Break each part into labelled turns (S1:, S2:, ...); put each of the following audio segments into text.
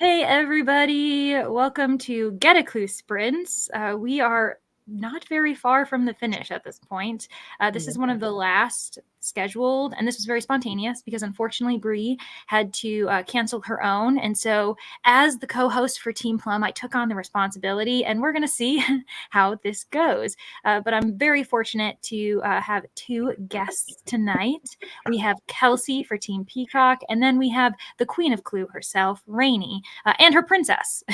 S1: Hey everybody, welcome to Get a Clue Sprints. We are not very far from the finish at this point. This is one of the last scheduled, and this was very spontaneous because unfortunately Bree had to cancel her own. And so as the co-host for Team Plum, I took on the responsibility, and we're going to see how this goes. But I'm very fortunate to have two guests tonight. We have Kelsea for Team Peacock, and then we have the Queen of Clue herself, Rainy, and her princess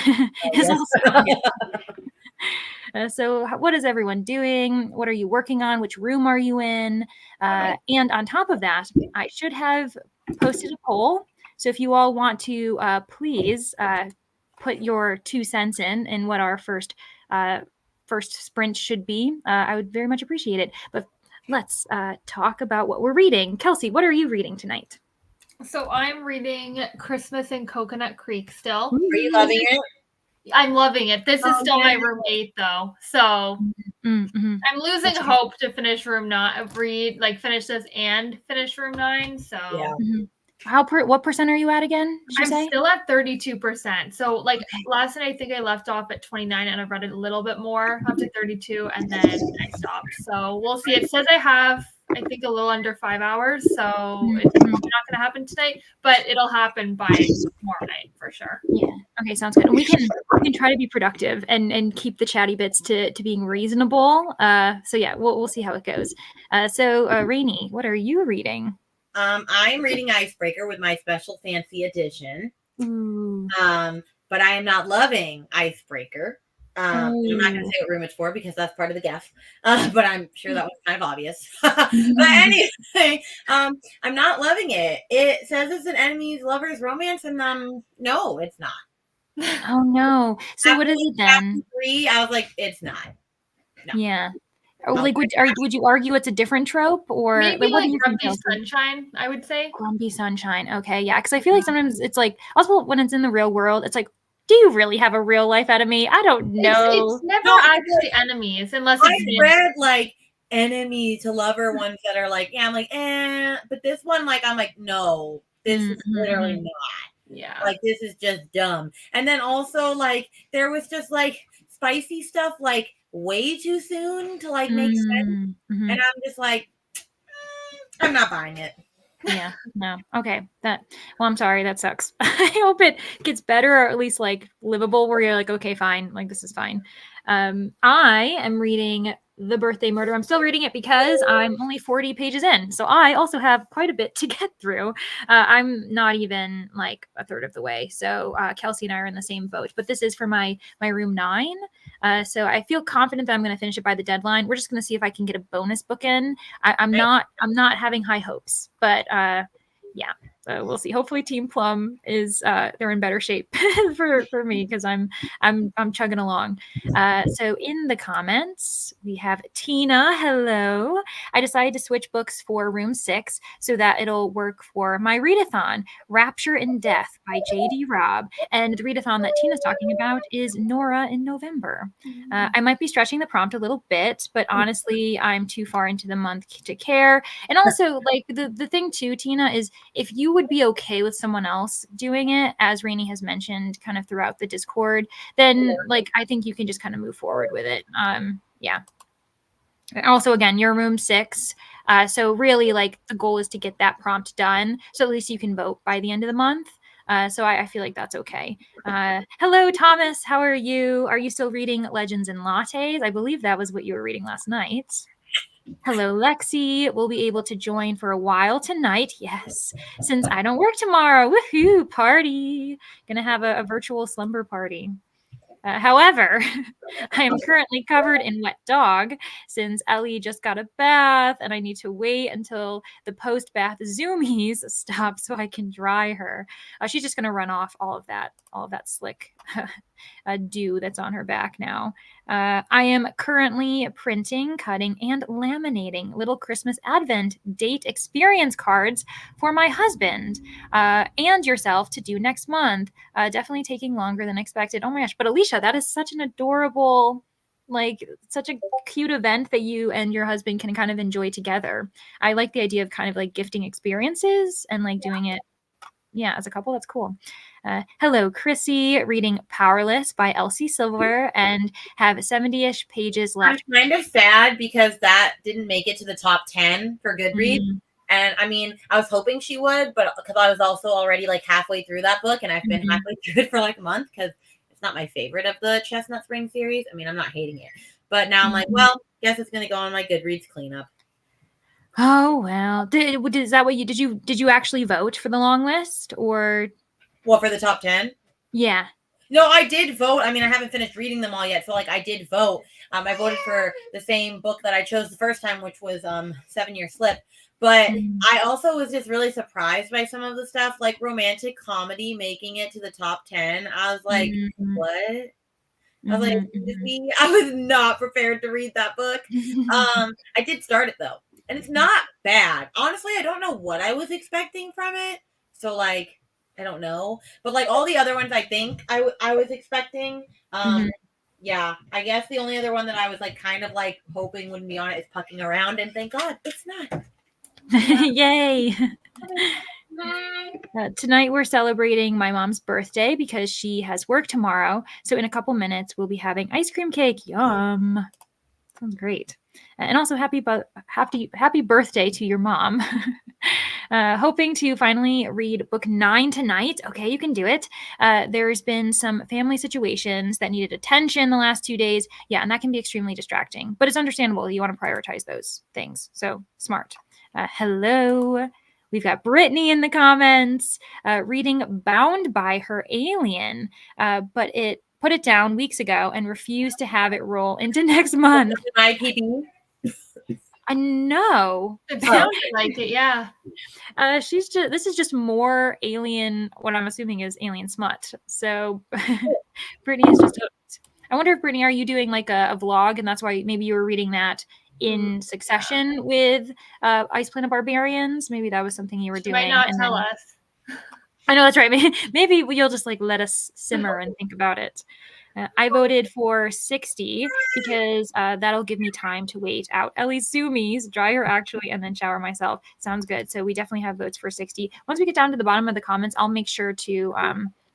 S1: is also here. So what is everyone doing? What are you working on? Which room are you in? And on top of that, I should have posted a poll. So if you all want to please put your 2 cents in what our first sprint should be, I would very much appreciate it. But let's talk about what we're reading. Kelsea, what are you reading tonight?
S2: So I'm reading Christmas in Coconut Creek still.
S3: Are you loving it?
S2: I'm loving it. This is still my room 8 though. So I'm losing hope to finish finish this and finish room 9. So
S1: yeah. What percent are you at again?
S2: I'm still at 32%. So last night I think I left off at 29 and I've read it a little bit more up to 32 and then I stopped. So we'll see. It says I have I think a little under 5 hours. So it's not going to happen tonight, but it'll happen by tomorrow night for sure.
S1: Yeah. Okay. Sounds good. And we can try to be productive and keep the chatty bits to being reasonable. So yeah, we'll see how it goes. So Rainy, what are you reading?
S3: I'm reading Icebreaker with my special fancy edition.
S1: Ooh.
S3: But I am not loving Icebreaker. I'm not going to say what room it's for because that's part of the guess. But I'm sure that was kind of obvious. But anyway, I'm not loving it. It says it's an enemies lovers romance, and no, it's not.
S1: Oh no! So what is it then?
S3: 3, I was like, it's not.
S1: No. Yeah. Would you argue it's a different trope, or
S2: maybe what do you Grumpy Sunshine? I would say
S1: Grumpy Sunshine. Okay, yeah, because I feel like sometimes it's like also when it's in the real world, it's like, do you really have a real life enemy? I don't know.
S2: It's never actually enemies unless it's
S3: read like enemy to lover ones that are like, yeah, I'm like, but this one, like, I'm like, no, this is literally not.
S2: Yeah.
S3: Like, this is just dumb. And then also, like, there was just like spicy stuff, like, way too soon to like make sense. And I'm just like, I'm not buying it.
S1: Yeah, no. Okay. Well, I'm sorry. That sucks. I hope it gets better, or at least like livable, where you're like, okay, fine. Like, this is fine. I am reading The Birthday Murder. I'm still reading it because I'm only 40 pages in. So I also have quite a bit to get through. I'm not even like a third of the way. So Kelsea and I are in the same boat, but this is for my room 9. So I feel confident that I'm going to finish it by the deadline. We're just going to see if I can get a bonus book in. I'm not having high hopes, but yeah. So we'll see. Hopefully Team Plum is they're in better shape for me because I'm chugging along. So in the comments we have Tina. Hello. I decided to switch books for room 6 so that it'll work for my readathon, Rapture in Death by J.D. Robb. And the readathon that Tina's talking about is Nora in November. I might be stretching the prompt a little bit, but honestly, I'm too far into the month to care. And also, like, the thing too, Tina, is if you would be okay with someone else doing it, as Rainy has mentioned kind of throughout the Discord, then like I think you can just kind of move forward with it. Yeah. Also, again, you're room 6. So really, like, the goal is to get that prompt done. So at least you can vote by the end of the month. So I feel like that's okay. Hello, Thomas. How are you? Are you still reading Legends and Lattes? I believe that was what you were reading last night. Hello, Lexi. We'll be able to join for a while tonight. Yes, since I don't work tomorrow. Woohoo, party. Gonna have a virtual slumber party. However, I am currently covered in wet dog since Ellie just got a bath and I need to wait until the post-bath zoomies stop so I can dry her. She's just going to run off all of that slick dew that's on her back now. I am currently printing, cutting, and laminating little Christmas Advent date experience cards for my husband and yourself to do next month. Definitely taking longer than expected. Oh my gosh, but Alicia, that is such an adorable, like, such a cute event that you and your husband can kind of enjoy together. I like the idea of kind of like gifting experiences and like doing it yeah, as a couple, that's cool. Hello, Chrissy, reading Powerless by Elsie Silver and have 70-ish pages left.
S3: I'm kind of sad because that didn't make it to the top 10 for Goodreads.
S1: Mm.
S3: And I mean, I was hoping she would, but because I was also already like halfway through that book, and I've been halfway through it for like a month because it's not my favorite of the Chestnut Spring series. I mean, I'm not hating it, but now I'm like, well, guess it's gonna go on my Goodreads cleanup.
S1: Oh well, is that what you did? You actually vote for the long list, or
S3: What, for the top 10?
S1: Yeah.
S3: No, I did vote. I mean, I haven't finished reading them all yet, so like I did vote. I voted for the same book that I chose the first time, which was 7 Year Slip. But I also was just really surprised by some of the stuff, like romantic comedy making it to the top 10. I was like, what? I was like, I was not prepared to read that book. I did start it though, and it's not bad. Honestly, I don't know what I was expecting from it. So like, I don't know, but like all the other ones, I think I was expecting. Yeah, I guess the only other one that I was like kind of like hoping wouldn't be on it is Pucking Around, and thank God it's not.
S1: Yay. Tonight we're celebrating my mom's birthday because she has work tomorrow. So in a couple minutes we'll be having ice cream cake. Yum. Sounds great. And also happy birthday to your mom. Hoping to finally read book 9 tonight. Okay, you can do it. There's been some family situations that needed attention the last 2 days. Yeah, and that can be extremely distracting, but it's understandable. You want to prioritize those things. So smart. Hello. We've got Brittany in the comments reading Bound by Her Alien, but it put it down weeks ago and refused to have it roll into next month.
S3: IPB?
S1: I know.
S2: It sounds like it, yeah.
S1: This is just more alien, what I'm assuming is alien smut. So Brittany is just hooked. I wonder if, Brittany, are you doing like a vlog, and that's why maybe you were reading that in succession with Ice Planet Barbarians? Maybe that was something you were doing.
S2: Might not tell us.
S1: I know, that's right. Maybe you'll just like let us simmer and think about it. I voted for 60 because that'll give me time to wait out Ellie's zoomies, dry her actually, and then shower myself. Sounds good. So we definitely have votes for 60. Once we get down to the bottom of the comments, I'll make sure to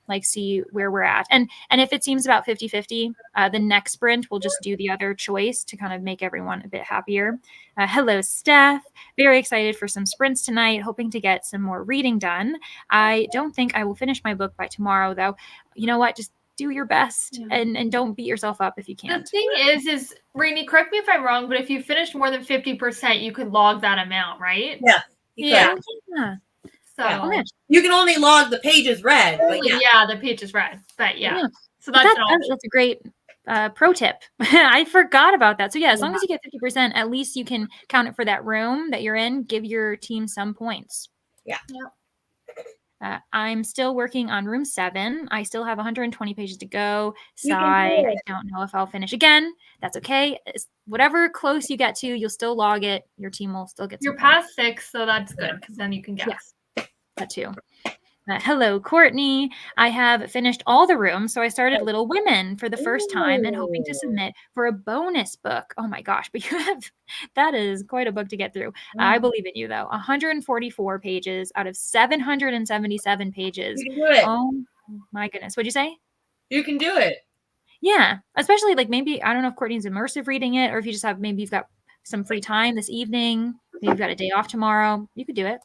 S1: like see where we're at. And if it seems about 50-50, the next sprint, we'll just do the other choice to kind of make everyone a bit happier. Hello, Steph. Very excited for some sprints tonight, hoping to get some more reading done. I don't think I will finish my book by tomorrow, though. You know what? Just do your best and don't beat yourself up if you can't.
S2: The thing is Rainey, correct me if I'm wrong, but if you finished more than 50%, you could log that amount, right?
S3: Yeah.
S2: Yeah. So
S3: you can only log the pages read, but
S2: yeah, the pages read. But yeah. So that's
S1: a great pro tip. I forgot about that. So yeah, as long as you get 50%, at least you can count it for that room that you're in. Give your team some points.
S3: Yeah.
S1: I'm still working on room 7. I still have 120 pages to go. Sigh. I don't know if I'll finish again. That's okay. Whatever close you get to, you'll still log it. Your team will still get some
S2: You're past 6, so that's good because then you can guess.
S1: Yeah, that too. Hello, Courtney. I have finished all the rooms, so I started Little Women for the first time and hoping to submit for a bonus book. Oh my gosh, but that is quite a book to get through. I believe in you, though. 144 pages out of 777 pages.
S3: You can do it.
S1: Oh my goodness. What'd you say?
S3: You can do it.
S1: Yeah, especially like maybe, I don't know if Courtney's immersive reading it, or if you just have, maybe you've got some free time this evening. Maybe you've got a day off tomorrow. You could do it.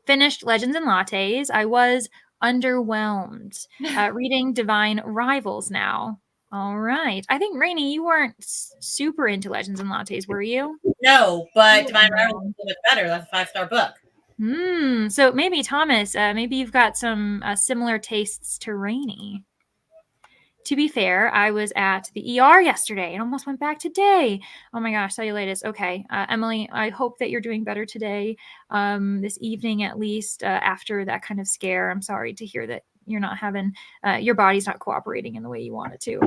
S1: Finished Legends and Lattes. I was underwhelmed. Reading Divine Rivals now. All right. I think, Rainey, you weren't super into Legends and Lattes, were you?
S3: No, but Divine Rivals is a bit better. That's a 5-star book.
S1: So maybe, Thomas, maybe you've got some similar tastes to Rainey. To be fair, I was at the ER yesterday and almost went back today. Oh my gosh, cellulitis. Okay. Emily, I hope that you're doing better today, this evening at least, after that kind of scare. I'm sorry to hear that you're not having, your body's not cooperating in the way you want it to.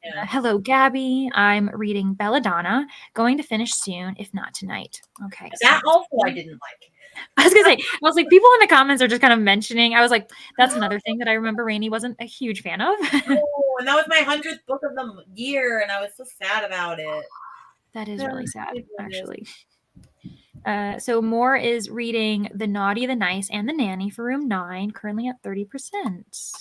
S1: Hello, Gabby. I'm reading Belladonna, going to finish soon, if not tonight. Okay.
S3: That also I didn't like.
S1: I was going to say, I was like, people in the comments are just kind of mentioning. I was like, that's another thing that I remember Rainey wasn't a huge fan of.
S3: Oh, and that was my 100th book of the year, and I was so sad about it.
S1: That is really sad, actually. So Moore is reading The Naughty, the Nice, and the Nanny for room 9, currently at 30%.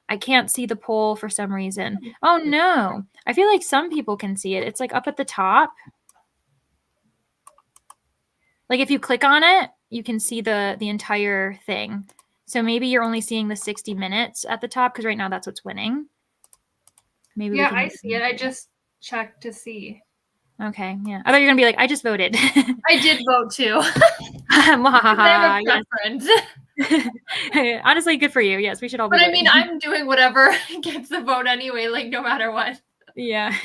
S1: I can't see the poll for some reason. Oh no. I feel like some people can see it. It's like up at the top. Like if you click on it, you can see the entire thing. So maybe you're only seeing the 60 minutes at the top because right now that's what's winning. Maybe
S2: yeah, I see it. I just checked to see.
S1: Okay, yeah. I thought you were gonna be like, I just voted.
S2: I did vote too. I have a preference.
S1: Honestly, good for you. Yes, we should all.
S2: But I mean, I'm doing whatever gets the vote anyway. Like no matter what.
S1: Yeah.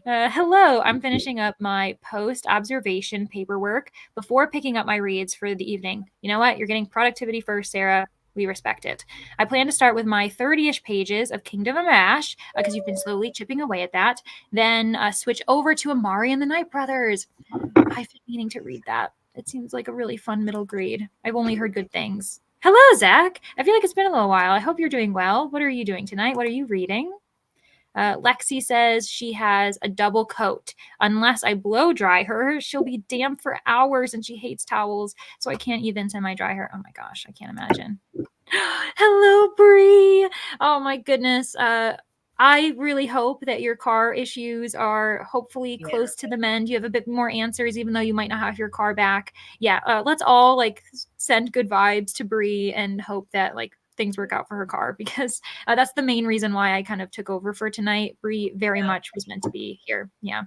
S1: Hello, I'm finishing up my post-observation paperwork before picking up my reads for the evening. You know what? You're getting productivity first, Sarah. We respect it. I plan to start with my 30-ish pages of Kingdom of Ash, because you've been slowly chipping away at that. Then switch over to Amari and the Night Brothers. I've been meaning to read that. It seems like a really fun middle grade. I've only heard good things. Hello, Zach. I feel like it's been a little while. I hope you're doing well. What are you doing tonight? What are you reading? Lexi says she has a double coat. Unless I blow dry her, she'll be damp for hours and she hates towels, so I can't even semi-dry her. Oh my gosh, I can't imagine. Hello, Bree. Oh my goodness. I really hope that your car issues are hopefully close to the mend. You have a bit more answers, even though you might not have your car back. Yeah, let's all like send good vibes to Bree and hope that like things work out for her car, because that's the main reason why I kind of took over for tonight. Bree very much was meant to be here. Yeah.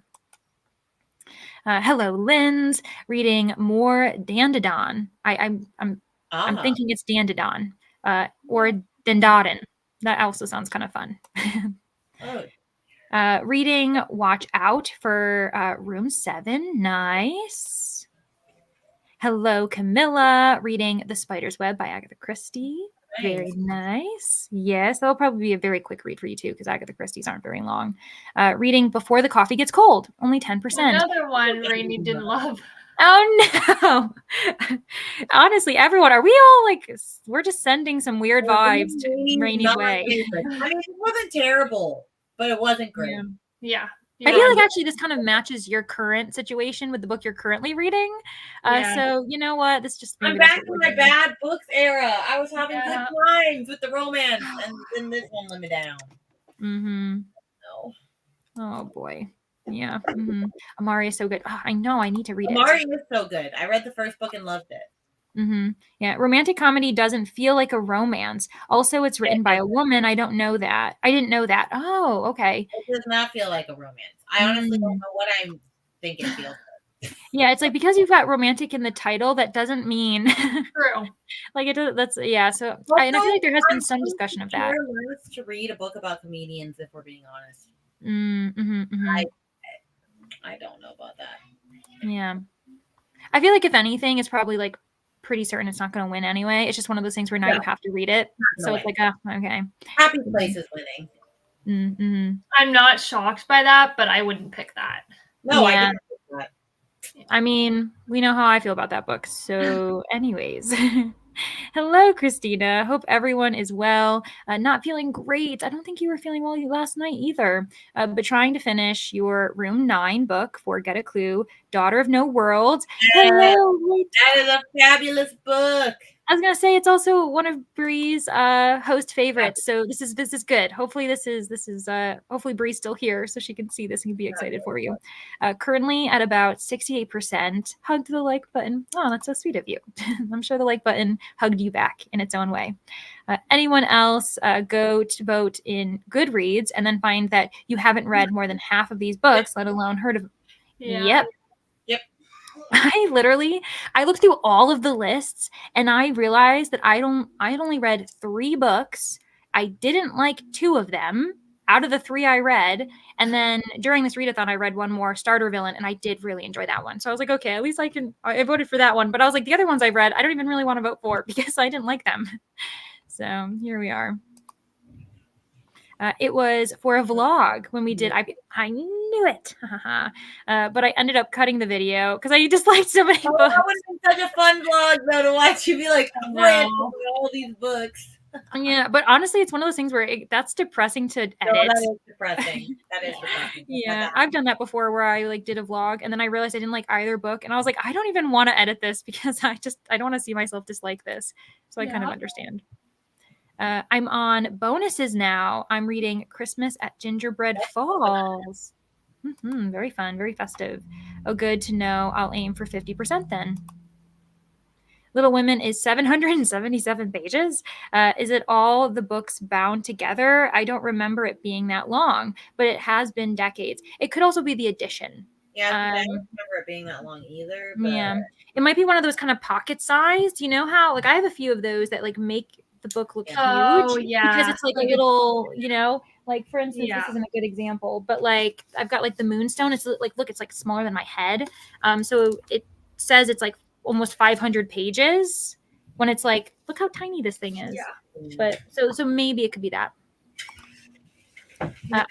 S1: Hello, Lynn's reading more Dandadon. I'm thinking it's Dandadon or Dendaden. That also sounds kind of fun. Reading Watch Out for room 7. Nice. Hello, Camilla. Reading The Spider's Web by Agatha Christie. Nice. Very nice. Yes, that'll probably be a very quick read for you too, because Agatha Christie's aren't very long. Reading Before the Coffee Gets Cold, only 10%.
S2: Another one Rainy didn't love.
S1: Oh no. Honestly, everyone, are we all like, we're just sending some weird vibes to Rainy's way.
S3: I mean, it wasn't terrible, but it wasn't great.
S2: Yeah.
S1: I feel like actually this kind of matches your current situation with the book you're currently reading. So you know what? This just
S3: I'm back in my bad books era. I was having good times with the romance, and then this one let me down. No.
S1: Oh boy. Yeah. Amari is so good. Oh, I know. I need to read
S3: Amari is so good. I read the first book and loved it.
S1: Yeah, romantic comedy doesn't feel like a romance. Also, it's written by a woman. I don't know that. I didn't know that. Oh, okay.
S3: It does not feel like a romance. I honestly don't know what I'm thinking it feels like.
S1: Yeah, it's like because you've got romantic in the title, that doesn't mean
S2: true.
S1: Like it does. That's yeah. So I feel like there has been some discussion of that.
S3: To read a book about comedians, if we're being honest. I don't know about that.
S1: Yeah, I feel like if anything, it's probably like pretty certain it's not going to win anyway. It's just one of those things where now you have to read it. So it's like, oh, okay.
S3: Happy Place is winning.
S2: I'm not shocked by that, but I wouldn't pick that.
S3: No, yeah. I didn't pick that.
S1: I mean, we know how I feel about that book. So anyways. Hello, Christina. Hope everyone is well. Not feeling great. I don't think you were feeling well last night either. But trying to finish your room 9 book for Get a Clue, Daughter of No Worlds. Hello.
S3: That is a fabulous book.
S1: I was gonna say it's also one of Bree's host favorites. So this is good. Hopefully this is hopefully Bree's still here so she can see this and be excited for you. Currently at about 68%. Hug to the like button. Oh, that's so sweet of you. I'm sure the like button hugged you back in its own way. Anyone else go to vote in Goodreads and then find that you haven't read more than half of these books, let alone heard of. Yep. I looked through all of the lists and I realized that I had only read 3 books. I didn't like 2 of them out of the 3 I read. And then during this readathon, I read one more, Starter Villain, and I did really enjoy that one. So I was like, okay, at least I voted for that one. But I was like, the other ones I read, I don't even really want to vote for because I didn't like them. So here we are. It was for a vlog when we did. I knew it, but I ended up cutting the video because I just liked so many books.
S3: That would have been such a fun vlog though to watch you be like, all these books.
S1: Yeah, but honestly, it's one of those things where that's depressing to edit.
S3: No, that is depressing. That is depressing.
S1: Yeah, I've done that before where I like did a vlog and then I realized I didn't like either book and I was like, I don't even want to edit this because I don't want to see myself dislike this. So I kind of understand. I'm on bonuses now. I'm reading Christmas at Gingerbread Falls. Very fun, very festive. Oh, good to know. I'll aim for 50% then. Little Women is 777 pages. Is it all the books bound together? I don't remember it being that long, but it has been decades. It could also be the edition.
S3: Yeah, I don't remember it being that long either. But...
S1: Yeah, it might be one of those kind of pocket sized. You know how, like, I have a few of those that like make the book look huge.
S2: Oh, yeah.
S1: Because it's like a little, you know, like for instance, this isn't a good example, but like I've got like the Moonstone. It's like, look, it's like smaller than my head. So it says it's like almost 500 pages when it's like, look how tiny this thing is.
S2: Yeah.
S1: But so maybe it could be that.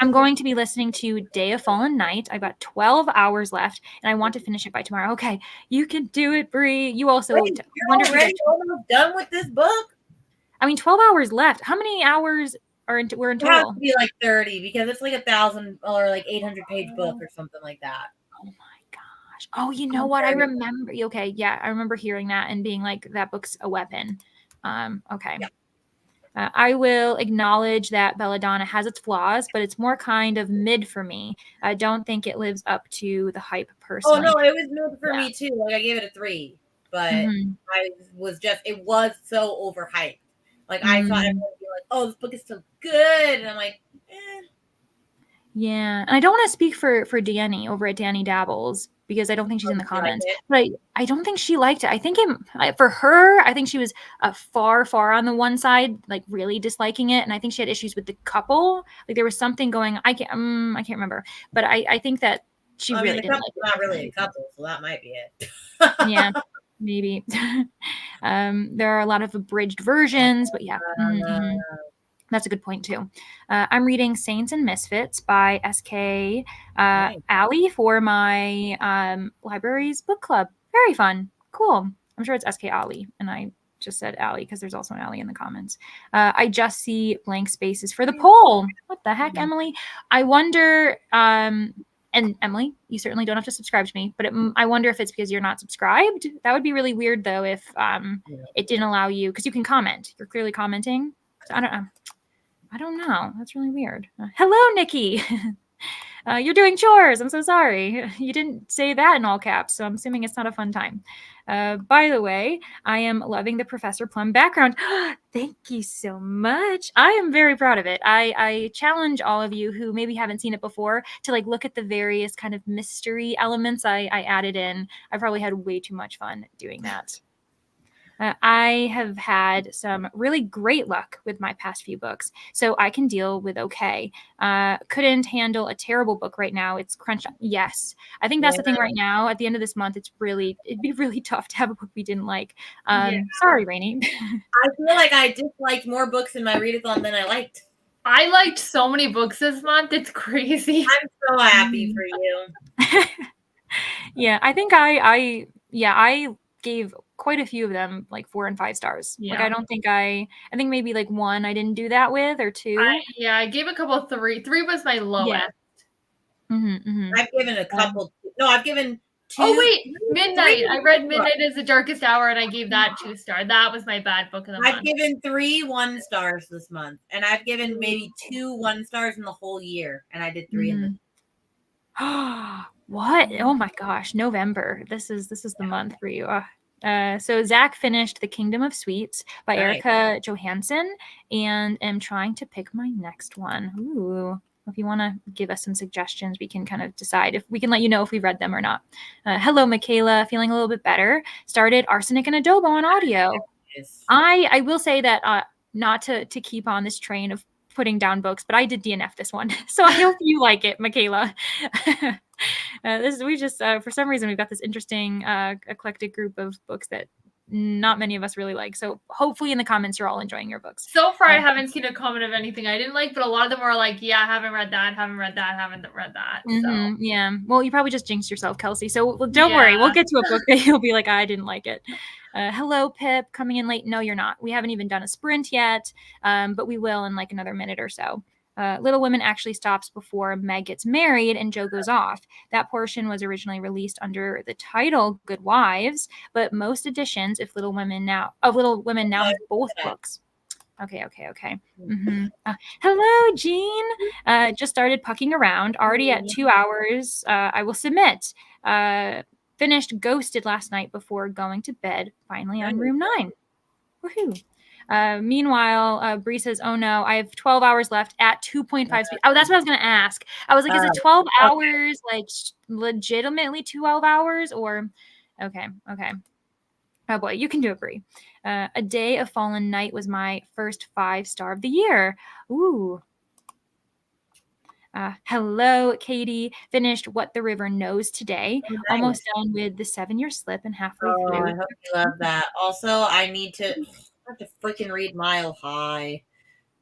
S1: I'm going to be listening to Day of Fallen Night. I've got 12 hours left and I want to finish it by tomorrow. Okay, you can do it, Bree. You also
S3: Wait, you're already almost done with this book?
S1: I mean, 12 hours left. How many hours we're in total? It
S3: has to be like 30 because it's like 1,000 or like 800-page book or something like that.
S1: Oh my gosh. Oh, you know what? I remember. Okay, yeah, I remember hearing that and being like, that book's a weapon. Okay. Yeah. I will acknowledge that Belladonna has its flaws, but it's more kind of mid for me. I don't think it lives up to the hype personally.
S3: Oh, no, it was mid for me too. Like I gave it a 3, but it was so overhyped. Like I thought everyone would be like, oh, this book is so good. And I'm like, eh.
S1: Yeah. And I don't want to speak for Danny over at Danny Dabbles because I don't think she's in the comments. But I don't think she liked it. I think for her, I think she was far on the one side, like really disliking it. And I think she had issues with the couple. Like there was something going. I can't remember. But I think that she really didn't like it.
S3: Not really a couple, so that might be it.
S1: Yeah. Maybe. There are a lot of abridged versions, but yeah. That's a good point too. I'm reading Saints and Misfits by S.K. Alley for my library's book club. Very fun. Cool. I'm sure it's S.K. Alley, and I just said Alley because there's also an Alley in the comments. I just see blank spaces for the poll. What the heck, Emily? I wonder... and Emily, you certainly don't have to subscribe to me, but I wonder if it's because you're not subscribed. That would be really weird, though, if it didn't allow you, because you can comment. You're clearly commenting. So I don't know. That's really weird. Hello, Nikki. You're doing chores. I'm so sorry. You didn't say that in all caps, so I'm assuming it's not a fun time. By the way, I am loving the Professor Plum background. Thank you so much. I am very proud of it. I challenge all of you who maybe haven't seen it before to like look at the various kind of mystery elements I added in. I probably had way too much fun doing that. I have had some really great luck with my past few books, so I can deal with okay. Couldn't handle a terrible book right now. It's crunch. Yes, I think that's the thing right now. At the end of this month, it'd be really tough to have a book we didn't like. Sorry, Rainey.
S3: I feel like I disliked more books in my readathon than I liked.
S2: I liked so many books this month. It's crazy.
S3: I'm so happy for you.
S1: Yeah, I think I gave quite a few of them like 4 and 5 stars.
S2: Yeah.
S1: Like I don't think I think maybe like 1 I didn't do that with, or 2.
S2: I gave a couple 3. 3 was my lowest.
S1: Yeah.
S3: I've given a couple. No, I've given 2.
S2: Oh wait, Midnight. I read Midnight is the Darkest Hour and I gave that 2 stars. That was my bad book of the month.
S3: I've given 3 1 stars this month, and I've given maybe 2 1 stars in the whole year, and I did 3 in the.
S1: What? Oh my gosh, November. This is the month for you. So Zach finished The Kingdom of Sweets by Erica Johansson, and am trying to pick my next one. Ooh. If you want to give us some suggestions, we can kind of decide if we can let you know if we read them or not. Hello, Michaela. Feeling a little bit better. Started Arsenic and Adobo on audio.
S3: Yes. I
S1: will say that not to keep on this train of putting down books, but I did DNF this one. So I hope you like it, Michaela. For some reason, we've got this interesting eclectic group of books that not many of us really like. So hopefully in the comments you're all enjoying your books.
S2: So far, I haven't seen a comment of anything I didn't like, but a lot of them are like, yeah, I haven't read that, haven't read that, haven't read that. So
S1: Yeah. Well, you probably just jinxed yourself, Kelsey. So don't worry. We'll get to a book that you'll be like, I didn't like it. Hello, Pip, coming in late. No, you're not. We haven't even done a sprint yet, but we will in like another minute or so. Little Women actually stops before Meg gets married and Joe goes off. That portion was originally released under the title Good Wives, but most editions of Little Women now have both books. Okay. Hello, Jean. Just started pucking around. Already at 2 hours. I will submit. Finished Ghosted last night before going to bed. Finally on room 9. Woohoo. Meanwhile, Bree says, oh no, I have 12 hours left at 2.5 speed. Oh, that's what I was going to ask. I was like, is it 12 hours, like legitimately 12 hours or? Okay. Oh boy, you can do it, Bree. A Day of Fallen Night was my first 5-star of the year. Ooh. Hello, Katy. Finished What the River Knows today.
S3: Oh, nice.
S1: Almost done with The 7-Year Slip and halfway through.
S3: I hope you love that. Also, I have to freaking read Mile High.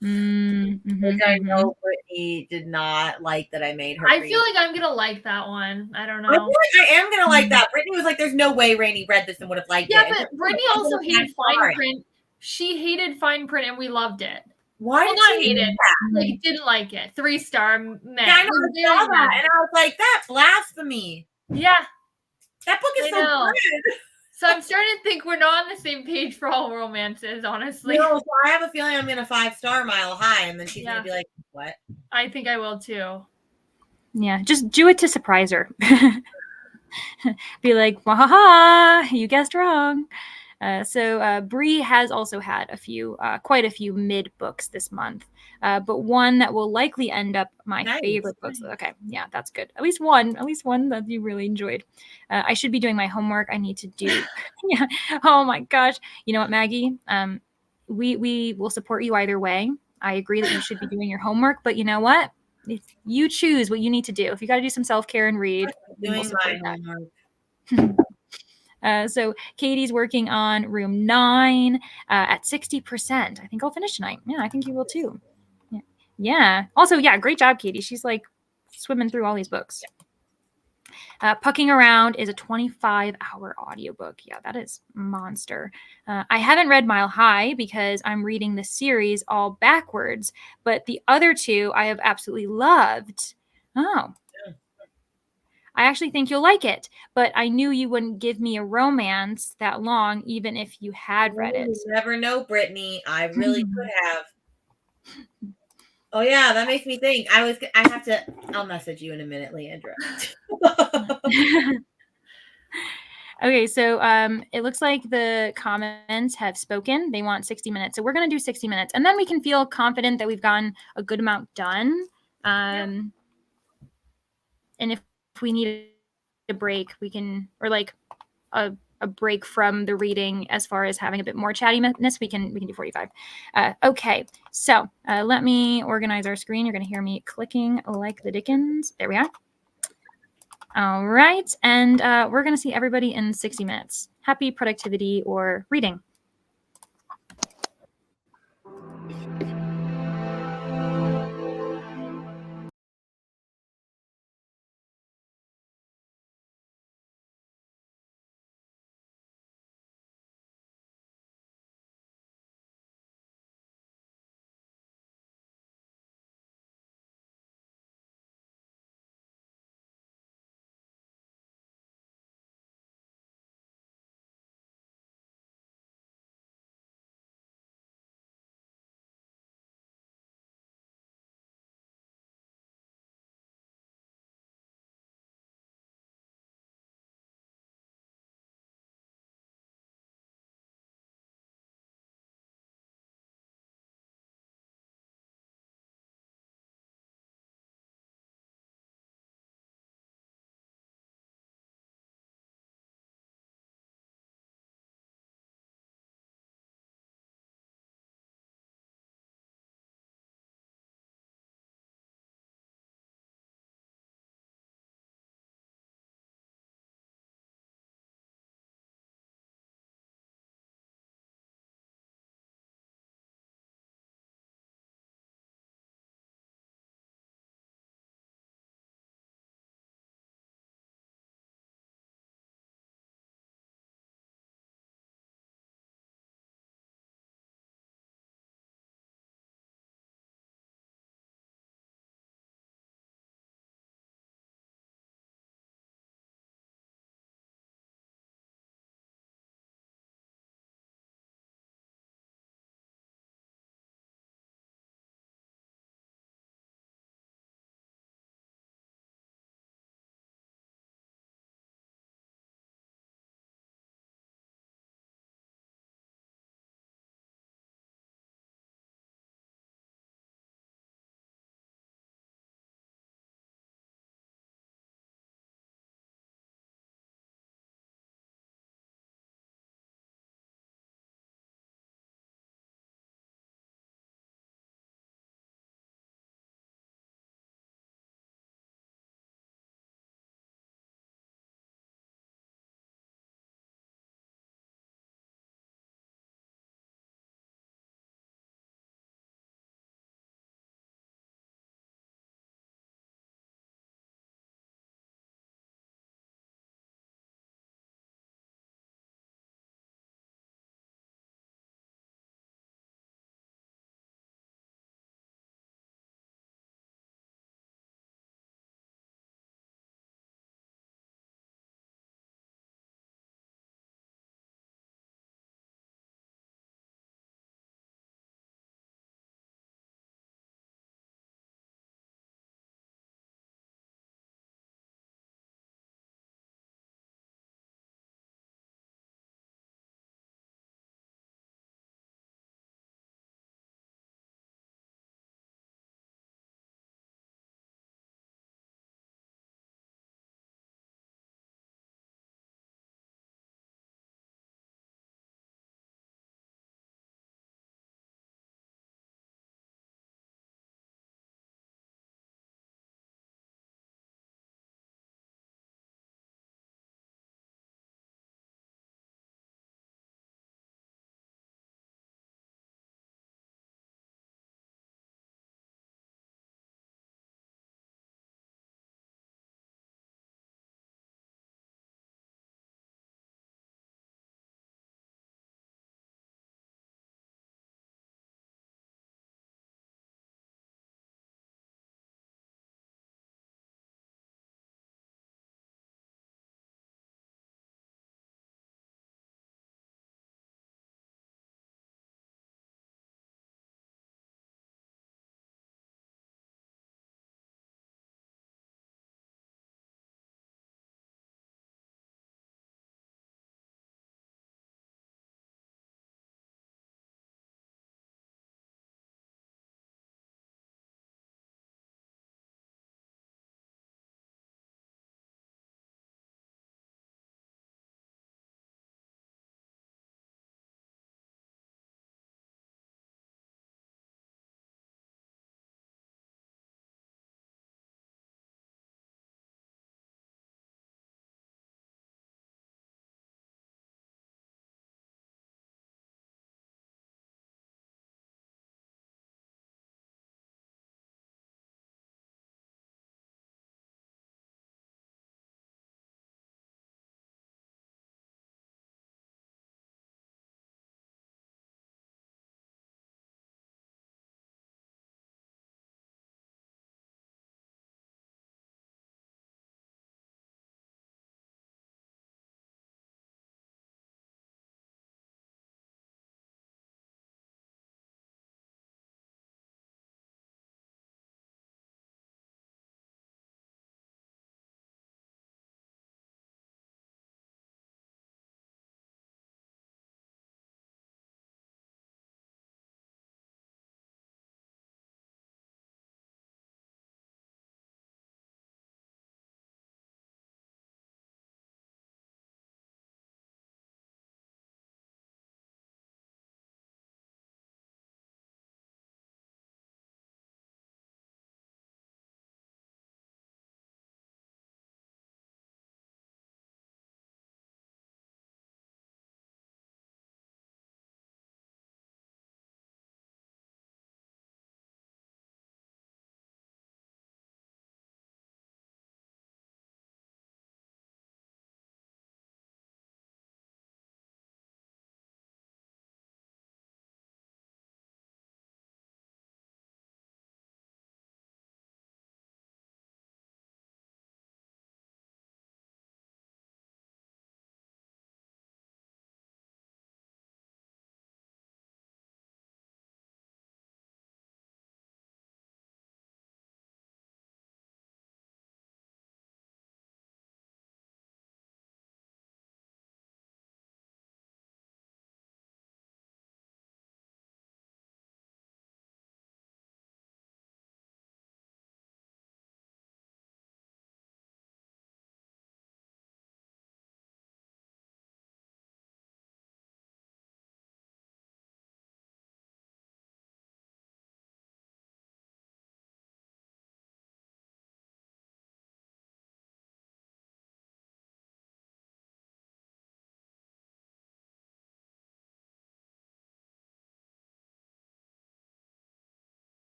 S3: Which I know Brittany did not like that I made her.
S2: I feel like I'm gonna like that one. I don't know.
S3: I feel like I am gonna like that. Brittany was like, "There's no way Rainey read this and would have liked it."
S2: Yeah, but Brittany also hated fine print. She hated fine print, and we loved it.
S3: Why did she hate that?
S2: Like, didn't like it. 3-star.
S3: Yeah, I know. I saw that, and I was like, "That's blasphemy."
S2: Yeah,
S3: that book is so good.
S2: So I'm starting to think we're not on the same page for all romances, honestly.
S3: No, so I have a feeling I'm gonna 5-star Mile High, and then she's gonna be like, "What?"
S2: I think I will too.
S1: Yeah, just do it to surprise her. Be like, wahaha, you guessed wrong. So Bree has also had quite a few mid books this month, but one that will likely end up my favorite books. Okay, yeah, that's good. At least one that you really enjoyed. I should be doing my homework. I need to do. Yeah. Oh my gosh. You know what, Maggie? We will support you either way. I agree that you should be doing your homework, but you know what? You choose what you need to do. If you got to do some self-care and read,
S3: doing my homework.
S1: So Katy's working on room 9 at 60%. I think I'll finish tonight. Yeah, I think you will too. Yeah. Also, yeah, great job, Katy. She's like swimming through all these books. Pucking Around is a 25-hour audiobook. Yeah, that is monster. I haven't read Mile High because I'm reading the series all backwards, but the other two I have absolutely loved. Oh. I actually think you'll like it, but I knew you wouldn't give me a romance that long, even if you had read it.
S3: You never know, Brittany. I really could have. Oh yeah, that makes me think. I'll message you in a minute, Leandra.
S1: Okay, so it looks like the comments have spoken. They want 60 minutes. So we're going to do 60 minutes, and then we can feel confident that we've gotten a good amount done. And if we need a break, we can, or like a break from the reading as far as having a bit more chattiness, we can do 45. Okay, so let me organize our screen. You're going to hear me clicking like the dickens. There we are. All right, and we're going to see everybody in 60 minutes. Happy productivity or reading.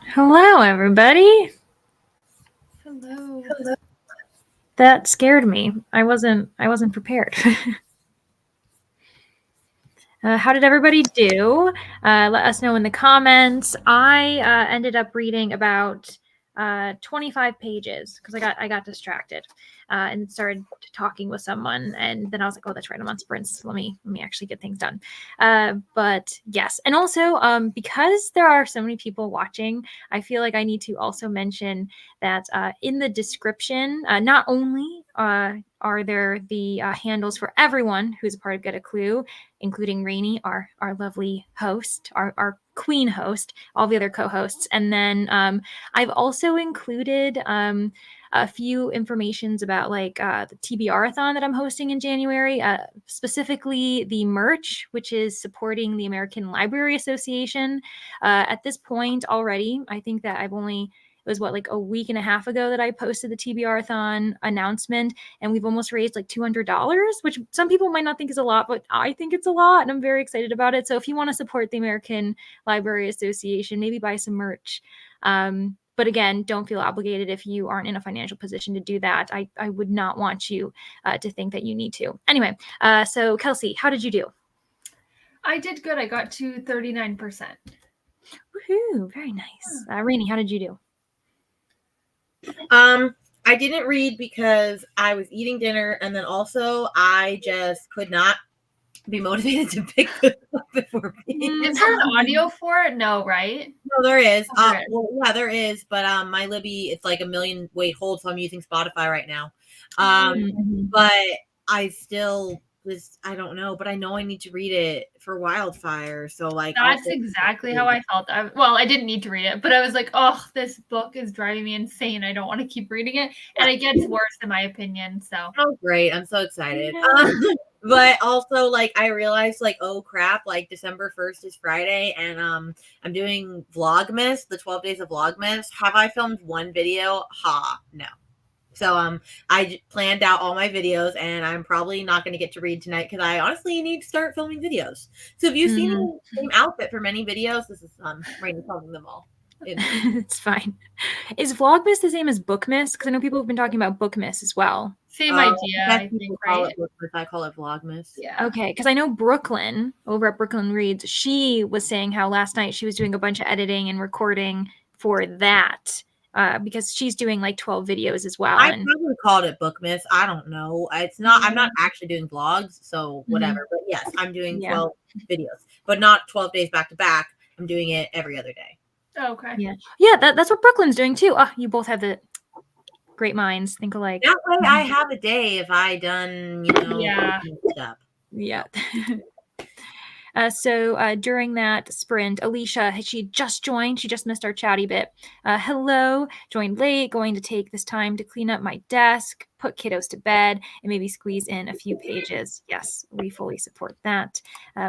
S1: Hello, everybody.
S2: Hello.
S1: That scared me. I wasn't prepared. How did everybody do? Let us know in the comments. I ended up reading about 25 pages because I got distracted and started talking with someone, and then I was like, oh, that's right, I'm on sprints. Let me actually get things done. But yes, and also because there are so many people watching, I feel like I need to also mention that in the description, not only are there the handles for everyone who's a part of Get a Clue, including Rainey, our lovely host, our queen host, all the other co-hosts. And then I've also included a few informations about like the TBRathon that I'm hosting in January, specifically the merch, which is supporting the American Library Association. At this point already, I think that it was like a week and a half ago that I posted the TBRathon announcement, and we've almost raised like $200, which some people might not think is a lot, but I think it's a lot, and I'm very excited about it. So if you want to support the American Library Association, maybe buy some merch. But again, don't feel obligated if you aren't in a financial position to do that. I would not want you to think that you need to. Anyway, so Kelsey, how did you do?
S2: I did good. I got to 39%.
S1: Woohoo! Very nice. Rainey, how did you do?
S3: I didn't read because I was eating dinner, and then also I just could not be motivated to pick this up before reading.
S2: Is there an audio for it? No, right?
S3: No, there is.
S2: Okay.
S3: Well, yeah, there is, but my Libby, it's like a million weight hold, so I'm using Spotify right now. But I still I don't know, but I know I need to read it for Wildfire. So like
S2: that's exactly how I felt. I didn't need to read it, but I was like, oh, this book is driving me insane. I don't want to keep reading it. And it gets worse in my opinion. So
S3: great. I'm so excited. But also like I realized like, oh crap, like December 1st is Friday, and I'm doing Vlogmas, the 12 days of Vlogmas. Have I filmed one video? No. So I planned out all my videos, and I'm probably not going to get to read tonight because I honestly need to start filming videos. So if you've seen the same outfit for many videos, this is Rainey filming them all.
S1: It's fine. Is Vlogmas the same as Bookmas? Because I know people have been talking about Bookmas as well.
S2: Same idea, I think, right?
S3: I call it Vlogmas.
S2: Yeah.
S1: Okay, because I know Brooklyn over at Brooklyn Reads, she was saying how last night she was doing a bunch of editing and recording for that. Because she's doing like 12 videos as well.
S3: I probably called it Bookmas. I don't know. It's not. I'm not actually doing vlogs, so whatever. But yes, I'm doing 12 videos, but not 12 days back to back. I'm doing it every other day.
S2: Okay.
S1: Yeah. That's what Brooklyn's doing too. Oh, you both have the great minds. Think alike.
S3: That way, I have a day if I done stuff.
S1: Yeah. So during that sprint, Alicia, she just joined. She just missed our chatty bit. Hello, joined late, going to take this time to clean up my desk, put kiddos to bed, and maybe squeeze in a few pages. Yes, we fully support that.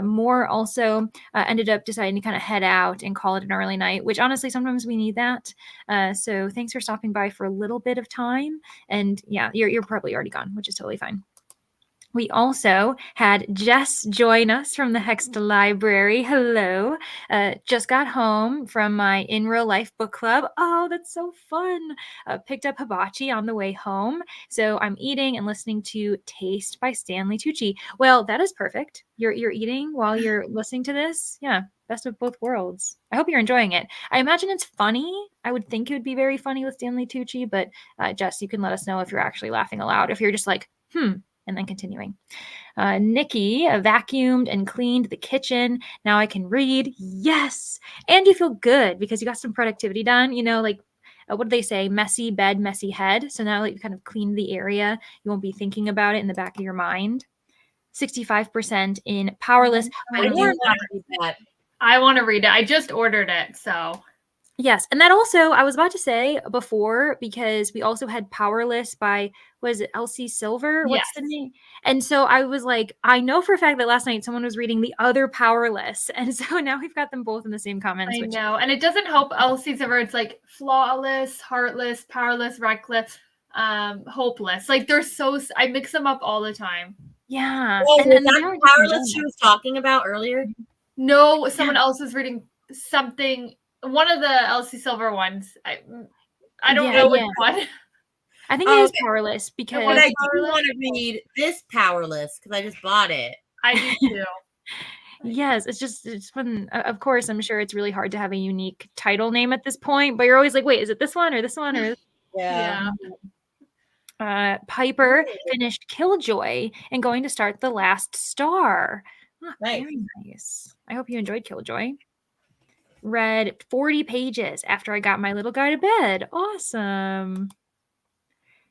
S1: More also ended up deciding to kind of head out and call it an early night, which honestly, sometimes we need that. So thanks for stopping by for a little bit of time. And yeah, you're probably already gone, which is totally fine. We also had Jess join us from the Hexta Library. Hello. Just got home from my In Real Life book club. Oh, that's so fun. Picked up hibachi on the way home. So I'm eating and listening to Taste by Stanley Tucci. Well, that is perfect. You're eating while you're listening to this. Yeah, best of both worlds. I hope you're enjoying it. I imagine it's funny. I would think it would be very funny with Stanley Tucci, but Jess, you can let us know if you're actually laughing aloud. If you're just like, and then continuing. Nikki vacuumed and cleaned the kitchen. Now I can read. Yes. And you feel good because you got some productivity done. You know, like, what do they say? Messy bed, messy head. So now that you've kind of cleaned the area, you won't be thinking about it in the back of your mind. 65% in Powerless.
S3: I want to read it.
S2: I just ordered it, so.
S1: Yes. And that also, I was about to say before, because we also had Powerless by, was it Elsie Silver? What's the name? And so I was like, I know for a fact that last night someone was reading the other Powerless. And so now we've got them both in the same comments.
S2: I know. And it doesn't help Elsie Silver. It's like flawless, heartless, powerless, reckless, hopeless. Like they're so, I mix them up all the time.
S1: Yeah.
S3: Oh,
S1: And
S3: was
S1: they
S3: that
S1: are
S3: the
S1: just
S3: powerless she
S1: enjoyable.
S3: was talking about earlier?
S2: No, someone else was reading something. One of the Elsie Silver ones. I don't know which one.
S1: I think it is Powerless
S3: But
S1: because
S3: I do want to read this Powerless because I just bought it.
S2: I do too.
S1: yes, it's fun. Of course, I'm sure it's really hard to have a unique title name at this point, but you're always like, wait, is it this one or this one or this?
S3: Yeah.
S1: Piper finished Killjoy and going to start The Last Star.
S3: Nice.
S1: Very nice. I hope you enjoyed Killjoy. Read 40 pages after I got my little guy to bed. Awesome.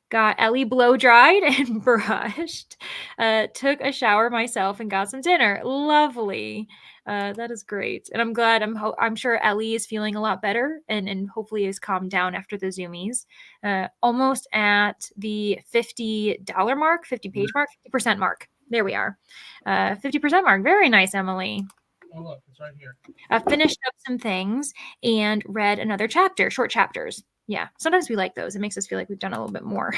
S1: Got Ellie blow dried and brushed. Took a shower myself and got some dinner. Lovely. That is great. And I'm glad. I'm sure Ellie is feeling a lot better and hopefully is calmed down after the Zoomies. Almost at the $50 mark, 50 page mark, 50% mark. There we are. 50% mark. Very nice, Emily.
S4: Oh, look, it's right here.
S1: Finished up some things and read another chapter, short chapters. Yeah, sometimes we like those. It makes us feel like we've done a little bit more.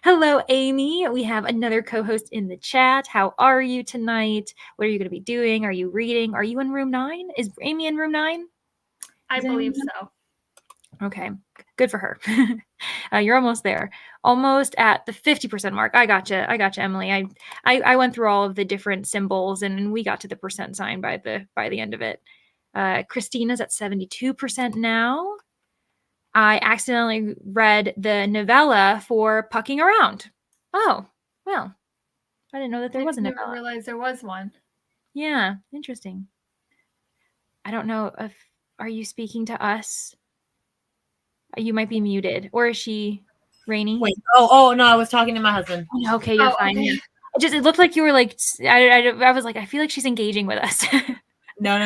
S1: Hello, Amy. We have another co-host in the chat. How are you tonight? What are you going to be doing? Are you reading? Are you in room 9? Is Amy in room 9?
S2: I believe so.
S1: Okay, good for her. You're almost there. Almost at the 50% mark. I gotcha, Emily. I went through all of the different symbols and we got to the percent sign by the end of it. Christina's at 72% now. I accidentally read the novella for Pucking Around. Oh, well, I didn't know that there was a novella.
S2: I never realized there was one.
S1: Yeah, interesting. I don't know if, are you speaking to us? You might be muted. Or is she, Rainy?
S3: Wait, oh, no, I was talking to my husband.
S1: Okay, you're fine.
S2: Okay.
S1: Yeah. It looked like you were like, I was like, I feel like she's engaging with us.
S3: No,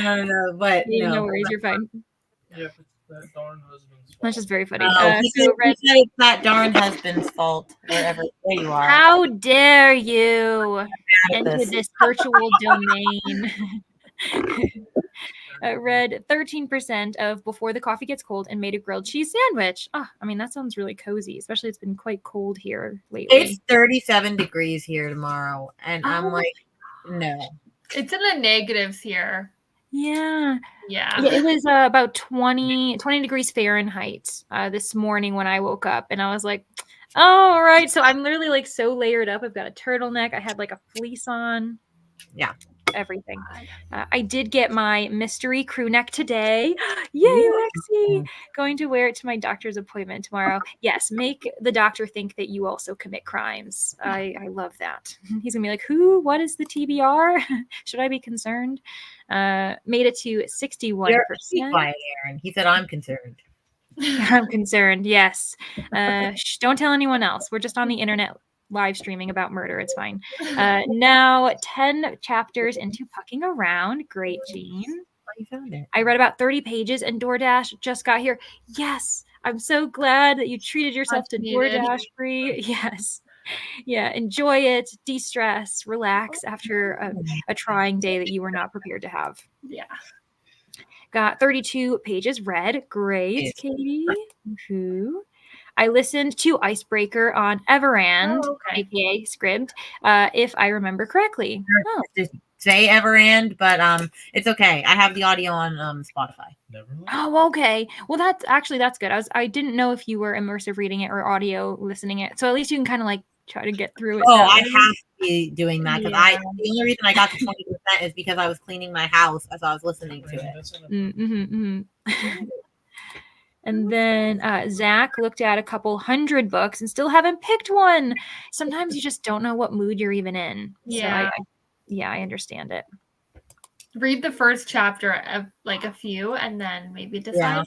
S3: but no.
S1: No worries, you're fine.
S4: Yeah, it's that darn husband's fault.
S1: That's just very funny.
S3: He said it's that darn husband's fault. Wherever there you are.
S1: How dare you enter
S3: this.
S1: this virtual domain? Read 13% of Before the Coffee Gets Cold and made a grilled cheese sandwich. Oh, I mean, that sounds really cozy, especially it's been quite cold here lately.
S3: It's 37 degrees here tomorrow. And I'm like, no.
S2: It's in the negatives here.
S1: Yeah.
S2: Yeah.
S1: It was about 20 degrees Fahrenheit this morning when I woke up. And I was like, oh, all right. So I'm literally like so layered up. I've got a turtleneck. I had like a fleece on.
S3: Yeah.
S1: Everything. I did get my mystery crew neck today. Yay, Lexi! Going to wear it to my doctor's appointment tomorrow. Yes, make the doctor think that you also commit crimes. I love that. He's gonna be like, who? What is the TBR? Should I be concerned? Made it to 61%.
S3: Quiet, Aaron. He said, I'm concerned.
S1: I'm concerned. Yes. Don't tell anyone else. We're just on the internet live streaming about murder. It's fine. Now 10 chapters into Pucking Around. Great, Jean.
S3: You found it.
S1: I read about 30 pages and DoorDash just got here. Yes. I'm so glad that you treated yourself to DoorDash free. Yes. Yeah. Enjoy it. De-stress. Relax after a trying day that you were not prepared to have.
S2: Yeah.
S1: Got 32 pages read. Great, Katy. Woohoo. I listened to Icebreaker on Everand, aka Scribd, if I remember correctly. Oh.
S3: Just say Everand, but it's okay. I have the audio on Spotify.
S1: Oh, okay. Well, that's good. I didn't know if you were immersive reading it or audio listening it. So at least you can kind of like try to get through it.
S3: Oh, I have to be doing that because the only reason I got to 20% is because I was cleaning my house as I was listening to it.
S1: And then Zach looked at a couple hundred books and still haven't picked one. Sometimes you just don't know what mood you're even in.
S2: Yeah.
S1: So I understand it.
S2: Read the first chapter of like a few and then maybe decide.
S3: Yeah.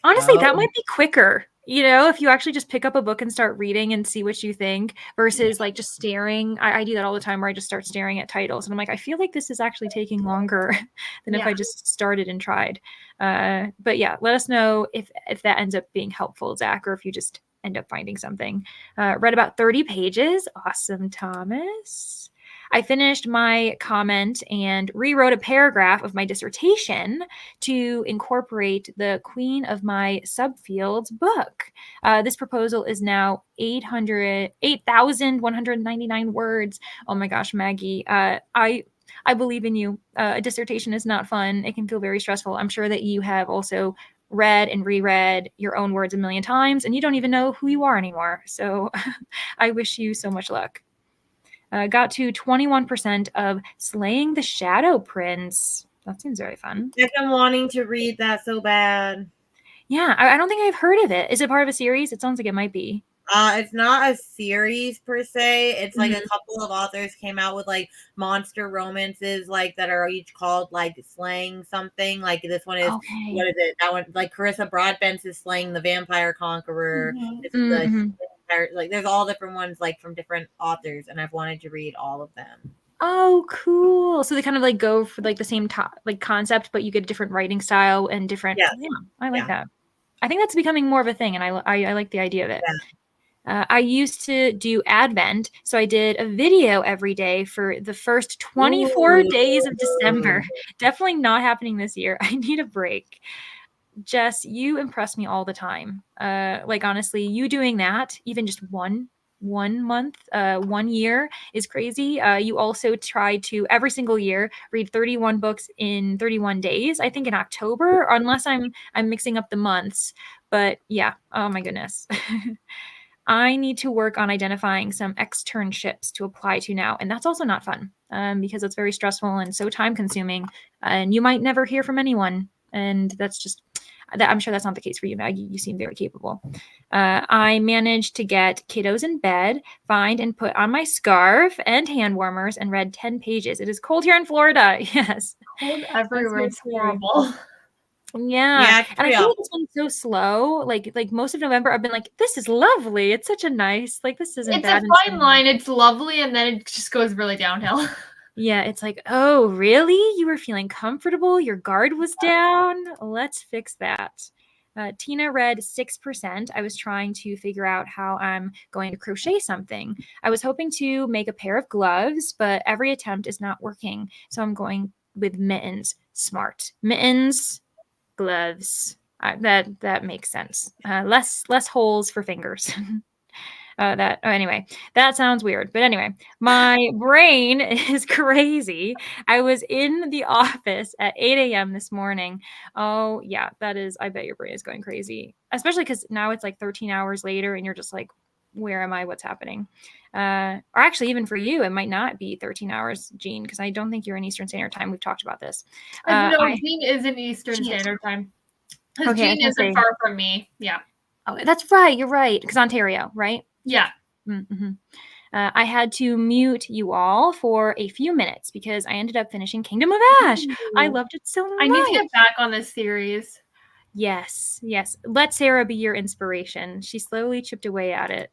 S1: Honestly, that might be quicker. You know, if you actually just pick up a book and start reading and see what you think versus like just staring. I do that all the time where I just start staring at titles and I'm like, I feel like this is actually taking longer than if I just started and tried. But yeah, let us know if that ends up being helpful, Zach, or if you just end up finding something. Read about 30 pages. Awesome, Thomas. I finished my comment and rewrote a paragraph of my dissertation to incorporate the Queen of My Subfields book. This proposal is now 8,199 words. Oh my gosh, Maggie. I believe in you. A dissertation is not fun. It can feel very stressful. I'm sure that you have also read and reread your own words a million times, and you don't even know who you are anymore. So I wish you so much luck. Got to 21% of Slaying the Shadow Prince. That seems very fun.
S3: I've been wanting to read that so bad.
S1: Yeah, I don't think I've heard of it. Is it part of a series? It sounds like it might be.
S3: It's not a series per se. It's like a couple of authors came out with like monster romances, like that are each called like Slaying something. Like this one is what is it? That one, like Carissa Broadbent's is Slaying the Vampire Conqueror. This is like there's all different ones like from different authors, and I've wanted to read all of them.
S1: Oh, cool! So they kind of like go for like the same like concept, but you get a different writing style and different. Yeah, I like that. I think that's becoming more of a thing, and I like the idea of it. Yeah. I used to do Advent, so I did a video every day for the first 24 days of December. Definitely not happening this year. I need a break. Jess, you impress me all the time. Like honestly, you doing that, even just one month, 1 year is crazy. You also try to every single year read 31 books in 31 days. I think in October, unless I'm mixing up the months. But yeah, oh my goodness. I need to work on identifying some externships to apply to now. And that's also not fun because it's very stressful and so time consuming. And you might never hear from anyone. And that's just, I'm sure that's not the case for you, Maggie. You seem very capable. I managed to get kiddos in bed, find and put on my scarf and hand warmers, and read 10 pages. It is cold here in Florida. Yes.
S2: Cold everywhere. It's horrible.
S1: Yeah. And I feel like it's been so slow. Like most of November, I've been like, this is lovely. It's such a nice, like, this isn't bad.
S2: It's a fine line. It's lovely. And then it just goes really downhill.
S1: Yeah. It's like, oh, really? You were feeling comfortable. Your guard was down. Let's fix that. Tina read 6%. I was trying to figure out how I'm going to crochet something. I was hoping to make a pair of gloves, but every attempt is not working. So I'm going with mittens. Smart. Mittens. Gloves. That makes sense. Less holes for fingers. Anyway, that sounds weird. But anyway, my brain is crazy. I was in the office at 8 a.m. this morning. Oh yeah, that is. I bet your brain is going crazy, especially because now it's like 13 hours later, and you're just like, where am I? What's happening? Or actually, even for you, it might not be 13 hours, Jean, because I don't think you're in Eastern Standard Time. We've talked about this.
S2: No, Jean is in Eastern Standard Time. Because Jean isn't far from me. Yeah.
S1: Oh, that's right. You're right. Because Ontario, right?
S2: Yeah.
S1: Mm-hmm. I had to mute you all for a few minutes because I ended up finishing Kingdom of Ash. Ooh. I loved it so much.
S2: I need to get back on this series.
S1: Yes. Let Sarah be your inspiration. She slowly chipped away at it.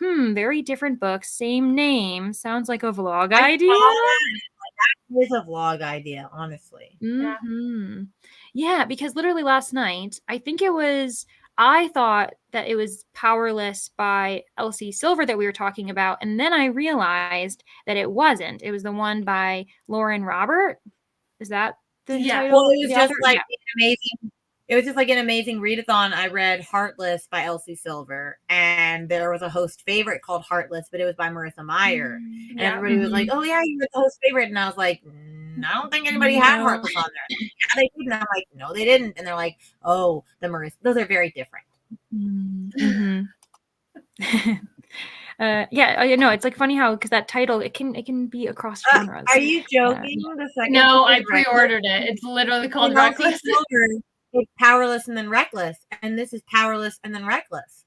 S1: Very different books, same name. Sounds like a vlog idea.
S3: That is a vlog idea, honestly.
S1: Mm-hmm. Yeah, because literally last night, I thought that it was Powerless by Elsie Silver that we were talking about, and then I realized that it wasn't. It was the one by Lauren Robert. Is that the title?
S3: Well, it was just like amazing. It was just like an amazing readathon. I read Heartless by Elsie Silver, and there was a host favorite called Heartless, but it was by Marissa Meyer. And everybody was like, oh yeah, you read the host favorite. And I was like, I don't think anybody had Heartless on there. Yeah, they did. And I'm like, no, they didn't. And they're like, oh, the Marissa, those are very different.
S1: Mm-hmm. It's like funny how, because that title, it can be across genres.
S3: Are you joking?
S2: No, I pre-ordered it. It's literally called Reckless.
S3: It's Powerless and then Reckless, and this is Powerless and then Reckless.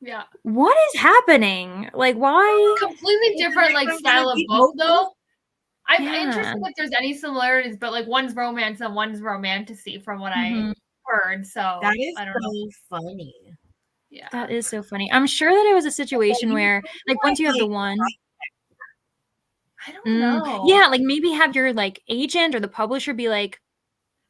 S2: Yeah.
S1: What is happening? Like, why?
S2: Completely different, like, style of book, though. I'm interested if there's any similarities, but like one's romance and one's romantasy from what I heard. So
S3: that is
S2: I don't know.
S3: Funny.
S2: Yeah,
S1: that is so funny. I'm sure that it was a situation where, like, once you have the one.
S2: I don't know.
S1: Yeah, like maybe have your like agent or the publisher be like.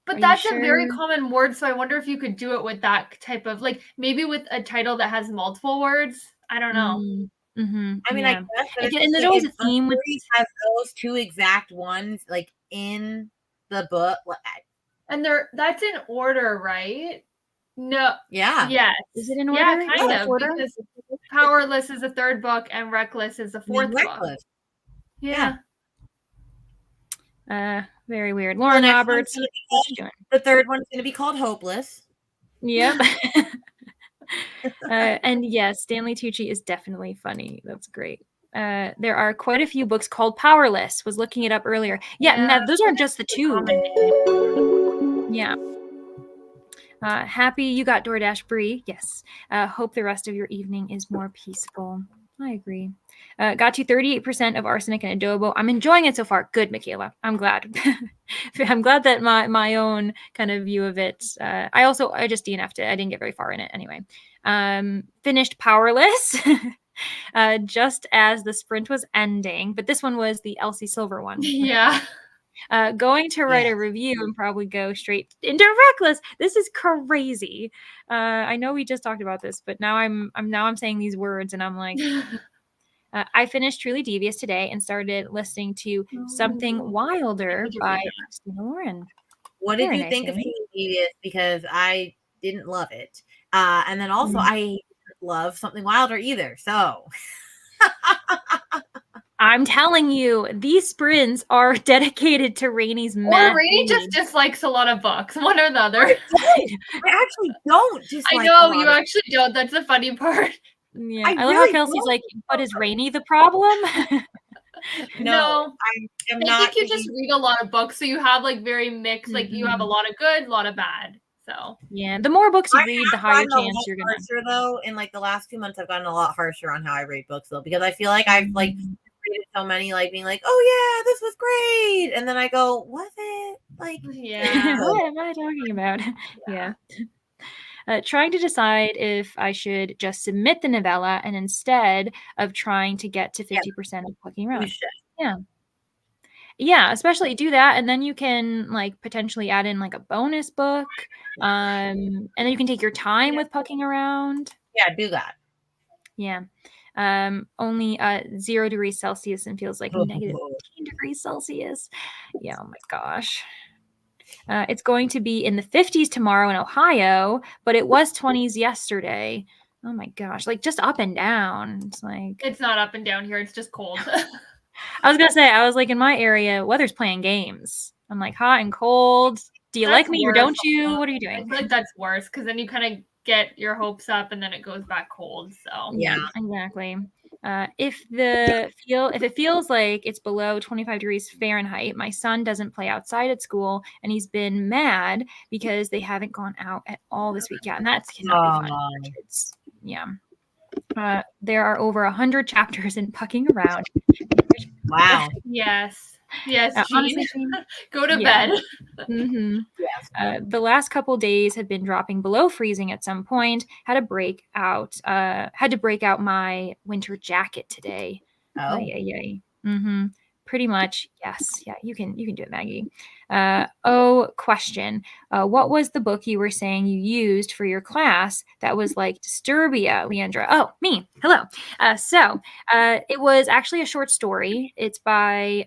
S2: But that's a very common word, so I wonder if you could do it with that type of, like, maybe with a title that has multiple words. I don't know.
S1: Mm-hmm.
S3: I mean,
S1: yeah.
S3: I guess, but
S1: And there's always a
S3: some
S1: theme with
S3: series has those two exact ones like in the book.
S2: And that's in order, right? No.
S3: Yeah.
S2: Yes.
S1: Is it in
S2: Yeah,
S1: order?
S2: kind
S1: Left
S2: of.
S1: order?
S2: Because Powerless is the third book and Reckless is the fourth book.
S3: Reckless.
S2: Yeah.
S1: Very weird.
S3: Well,
S1: Lauren
S3: the next
S1: Roberts,
S3: one's gonna be
S1: what you doing?
S3: the third one's going to be called Hopeless.
S1: Yep. And yes, Stanley Tucci is definitely funny. That's great. There are quite a few books called Powerless. Was looking it up earlier. Yeah. Those aren't just the two. Yeah. Happy you got DoorDash, Brie. Yes. Hope the rest of your evening is more peaceful. I agree. Got to 38% of arsenic and adobo. I'm enjoying it so far. Good, Michaela. I'm glad. I'm glad that my own kind of view of it. I just DNF'd it. I didn't get very far in it anyway. Finished Powerless just as the sprint was ending, but this one was the Elsie Silver one.
S2: Yeah.
S1: Going to write a review and probably go straight into Reckless. This is crazy. I know we just talked about this, but now I'm saying these words and I'm like, I finished Truly Devious today and started listening to Something Wilder by Christina Lauren.
S3: What did you think of Truly Devious? Because I didn't love it, and then also I didn't love Something Wilder either. So.
S1: I'm telling you, these sprints are dedicated to Rainey's
S2: Or Rainey just dislikes a lot of books, one or the other.
S3: I actually don't dislike.
S2: I know you actually don't. That's the funny part.
S1: Yeah, I love how Kelsey's like, but is Rainey the problem?
S2: No,
S3: I'm not.
S2: I think you just read a lot of books, so you have like very mixed. Like you have a lot of good, a lot of bad. So
S1: yeah, the more books you read, the higher chance you're gonna.
S3: Harsher though, in like the last 2 months, I've gotten a lot harsher on how I rate books though, because I feel like I've like read so many, like being like, oh yeah, this was great, and then I go, was it? Like,
S2: yeah,
S1: what am I talking about? Yeah. Trying to decide if I should just submit the novella and instead of trying to get to 50% of Plucking Around. Yeah, especially do that, and then you can like potentially add in like a bonus book, and then you can take your time with Plucking Around.
S3: Yeah, do that.
S1: Yeah. Only 0 degrees Celsius and feels like negative 18 degrees Celsius. Yeah, oh my gosh. It's going to be in the 50s tomorrow in Ohio, but it was 20s yesterday. Oh my gosh, like just up and down. It's like
S2: it's not up and down here. It's just cold.
S1: I was gonna say, I was like in my area, weather's playing games. I'm like hot and cold. Do you like me or don't you? What are you doing?
S2: I feel like that's worse because then you kind of get your hopes up and then it goes back cold. So
S1: yeah, exactly. If it feels like it's below 25 degrees Fahrenheit, my son doesn't play outside at school, and he's been mad because they haven't gone out at all this week. Yeah, and that cannot be fun for kids. Yeah. There are over 100 chapters in Plucking Around.
S3: Wow.
S2: Yes,
S1: honestly,
S2: go to bed.
S1: Mm-hmm. Yes. The last couple days have been dropping below freezing at some point. Had to break out my winter jacket today.
S3: Oh.
S1: Mm-hmm. Pretty much, yes. Yeah, you can do it, Maggie. Question. What was the book you were saying you used for your class that was like Disturbia, Leandra? Oh, me. Hello. It was actually a short story. It's by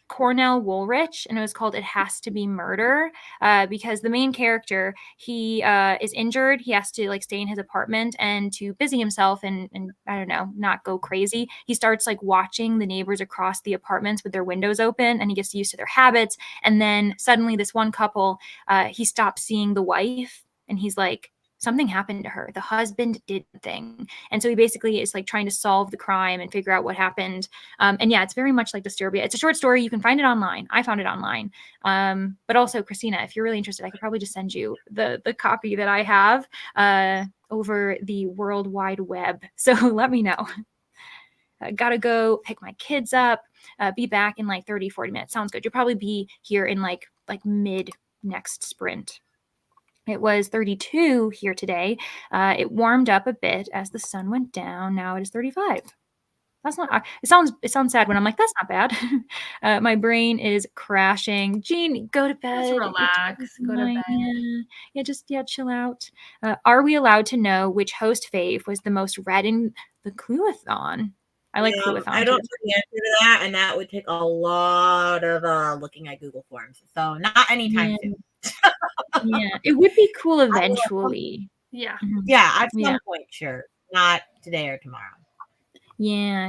S1: Cornell Woolrich, and it was called It Has to Be Murder, because the main character, he is injured. He has to like stay in his apartment, and to busy himself and I don't know, not go crazy, he starts like watching the neighbors across the apartments with their windows open, and he gets used to their habits. And then suddenly this one couple, he stops seeing the wife, and he's like, something happened to her. The husband did the thing. And so he basically is like trying to solve the crime and figure out what happened. And yeah, it's very much like Disturbia. It's a short story. You can find it online. I found it online. But also, Christina, if you're really interested, I could probably just send you the copy that I have over the World Wide Web. So let me know. Gotta go pick my kids up, be back in like 30, 40 minutes. Sounds good. You'll probably be here in like mid next sprint. It was 32 here today. It warmed up a bit as the sun went down. Now it is 35. That's not. It sounds sad when I'm like, that's not bad. My brain is crashing. Jean, go to bed.
S2: Just relax. Go to bed.
S1: Yeah, just chill out. Are we allowed to know which host fave was the most read in the Clueathon? I like Clueathon.
S3: I don't know the answer to that, and that would take a lot of looking at Google Forms. So not anytime soon.
S1: Yeah, it would be cool eventually.
S2: Yeah.
S3: Yeah, at some point, sure. Not today or tomorrow.
S1: Yeah.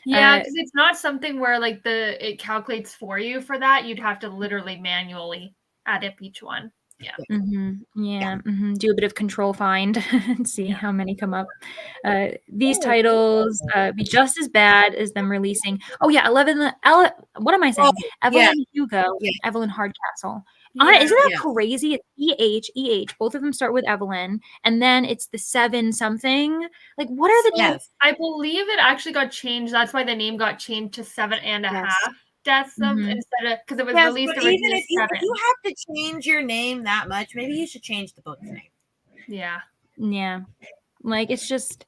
S2: Yeah, because it's not something where like it calculates for you for that. You'd have to literally manually add up each one. Yeah.
S1: Do a bit of control find and see how many come up. These titles be just as bad as them releasing. Oh yeah, what am I saying? Evelyn Hugo, Evelyn Hardcastle. Isn't that crazy? It's EH. Both of them start with Evelyn, and then it's the 7 something. Like, what are the?
S2: I believe it actually got changed. That's why the name got changed to 7.5 deaths of instead of because it was released
S3: but
S2: originally
S3: even if you have to change your name that much, maybe you should change the book's name.
S1: Yeah. Like it's just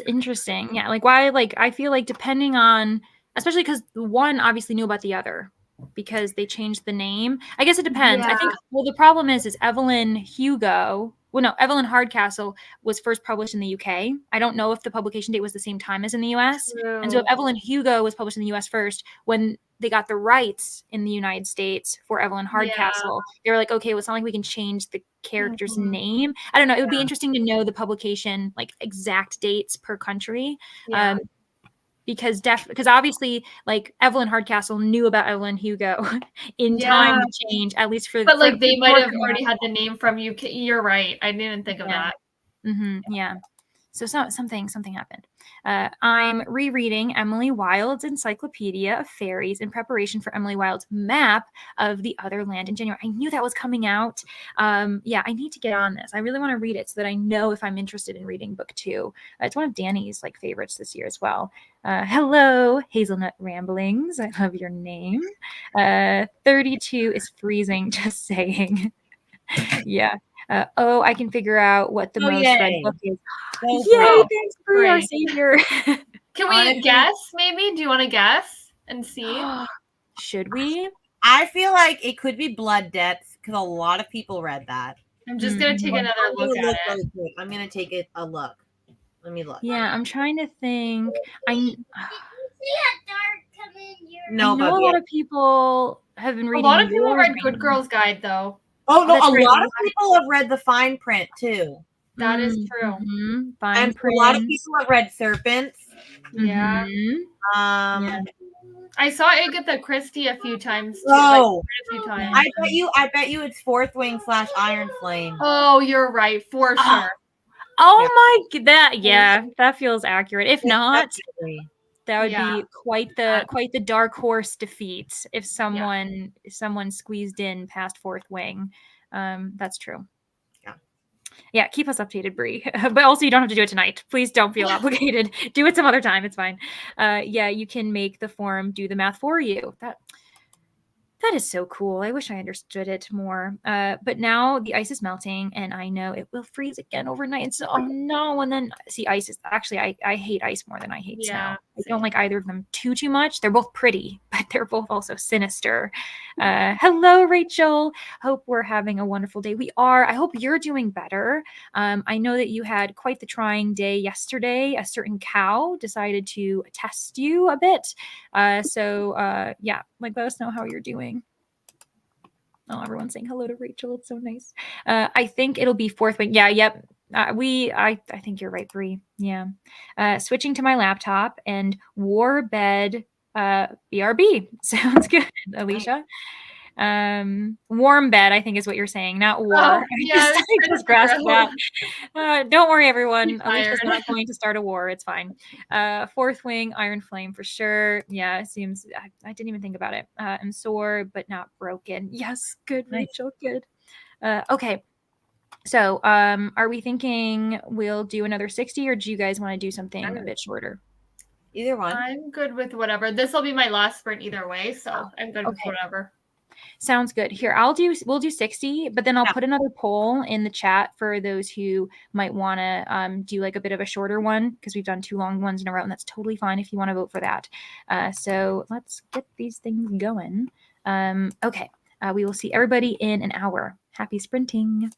S1: interesting. Yeah. Like why? Like I feel like depending on, especially because one obviously knew about the other because they changed the name. I guess it depends. I think. Well, the problem is Evelyn Hugo. Well, no, Evelyn Hardcastle was first published in the UK. I don't know if the publication date was the same time as in the US.
S2: True.
S1: And so if Evelyn Hugo was published in the US first, when they got the rights in the United States for Evelyn Hardcastle, they were like, okay, well, it's not like we can change the character's name. I don't know. It would be interesting to know the publication, like exact dates per country. Because obviously, like Evelyn Hardcastle knew about Evelyn Hugo in time to change, at least for.
S2: But like they might have already had the name from UK. You're right. I didn't think of that.
S1: Yeah. So something happened. I'm rereading Emily Wilde's Encyclopedia of Fairies in preparation for Emily Wilde's map of the other land in January. I knew that was coming out. I need to get on this. I really want to read it so that I know if I'm interested in reading book 2. It's one of Danny's like favorites this year as well. Hello, Hazelnut Ramblings. I love your name. 32 is freezing, just saying. Yeah. I can figure out what the most read book is. Yay, thanks for our savior.
S2: Can we guess maybe? Do you want to guess and see?
S1: Should we?
S3: I feel like it could be Blood Debts because a lot of people read that.
S2: I'm just going to take another look at it.
S3: I'm going to take a look. Let me look.
S1: Yeah, I'm trying to think.
S3: No,
S1: I know a lot of people have been reading.
S2: A lot of people read Good Girl's Guide though.
S3: Oh no, a lot of people have read the fine print too.
S2: That is true.
S3: And a lot of people have read Serpents.
S2: Yeah. I saw Agatha Christie a few times too.
S3: Oh,
S2: like, a few times.
S3: I bet you it's Fourth Wing / Iron Flame.
S2: Oh, you're right, for sure.
S1: Oh my, that feels accurate. If not, that would be quite the dark horse defeat if someone squeezed in past Fourth Wing. That's true. Yeah, keep us updated, Bree. But also, you don't have to do it tonight. Please don't feel obligated. Do it some other time. It's fine. You can make the form do the math for you. That is so cool. I wish I understood it more. But now the ice is melting, and I know it will freeze again overnight. And so, oh no! And then see, ice is actually I hate ice more than I hate snow. I don't like either of them too much. They're both pretty, but they're both also sinister. Hello, Rachel. Hope we're having a wonderful day. We are. I hope you're doing better. I know that you had quite the trying day yesterday. A certain cow decided to test you a bit. Like let us know how you're doing. Oh, everyone's saying hello to Rachel. It's so nice. I think it'll be Fourth Wing. Yeah, yep. I think you're right, Bree. Yeah. Switching to my laptop and Warbed BRB. Sounds good, Alicia. Warm bed, I think is what you're saying, not war.
S2: Oh, yeah,
S1: I just grasped that. Don't worry, everyone. Alicia's not going to start a war. It's fine. Fourth Wing, Iron Flame for sure. Yeah, it seems. I didn't even think about it. I'm sore, but not broken. Yes, good, Rachel. Good. Okay. So, are we thinking we'll do another 60, or do you guys want to do something a bit shorter?
S3: Either one.
S2: I'm good with whatever. This will be my last sprint either way, so I'm good with whatever.
S1: Sounds good. Here, we'll do 60, but then I'll put another poll in the chat for those who might want to do like a bit of a shorter one, because we've done 2 long ones in a row, and that's totally fine if you want to vote for that. So let's get these things going. Okay, we will see everybody in an hour. Happy sprinting.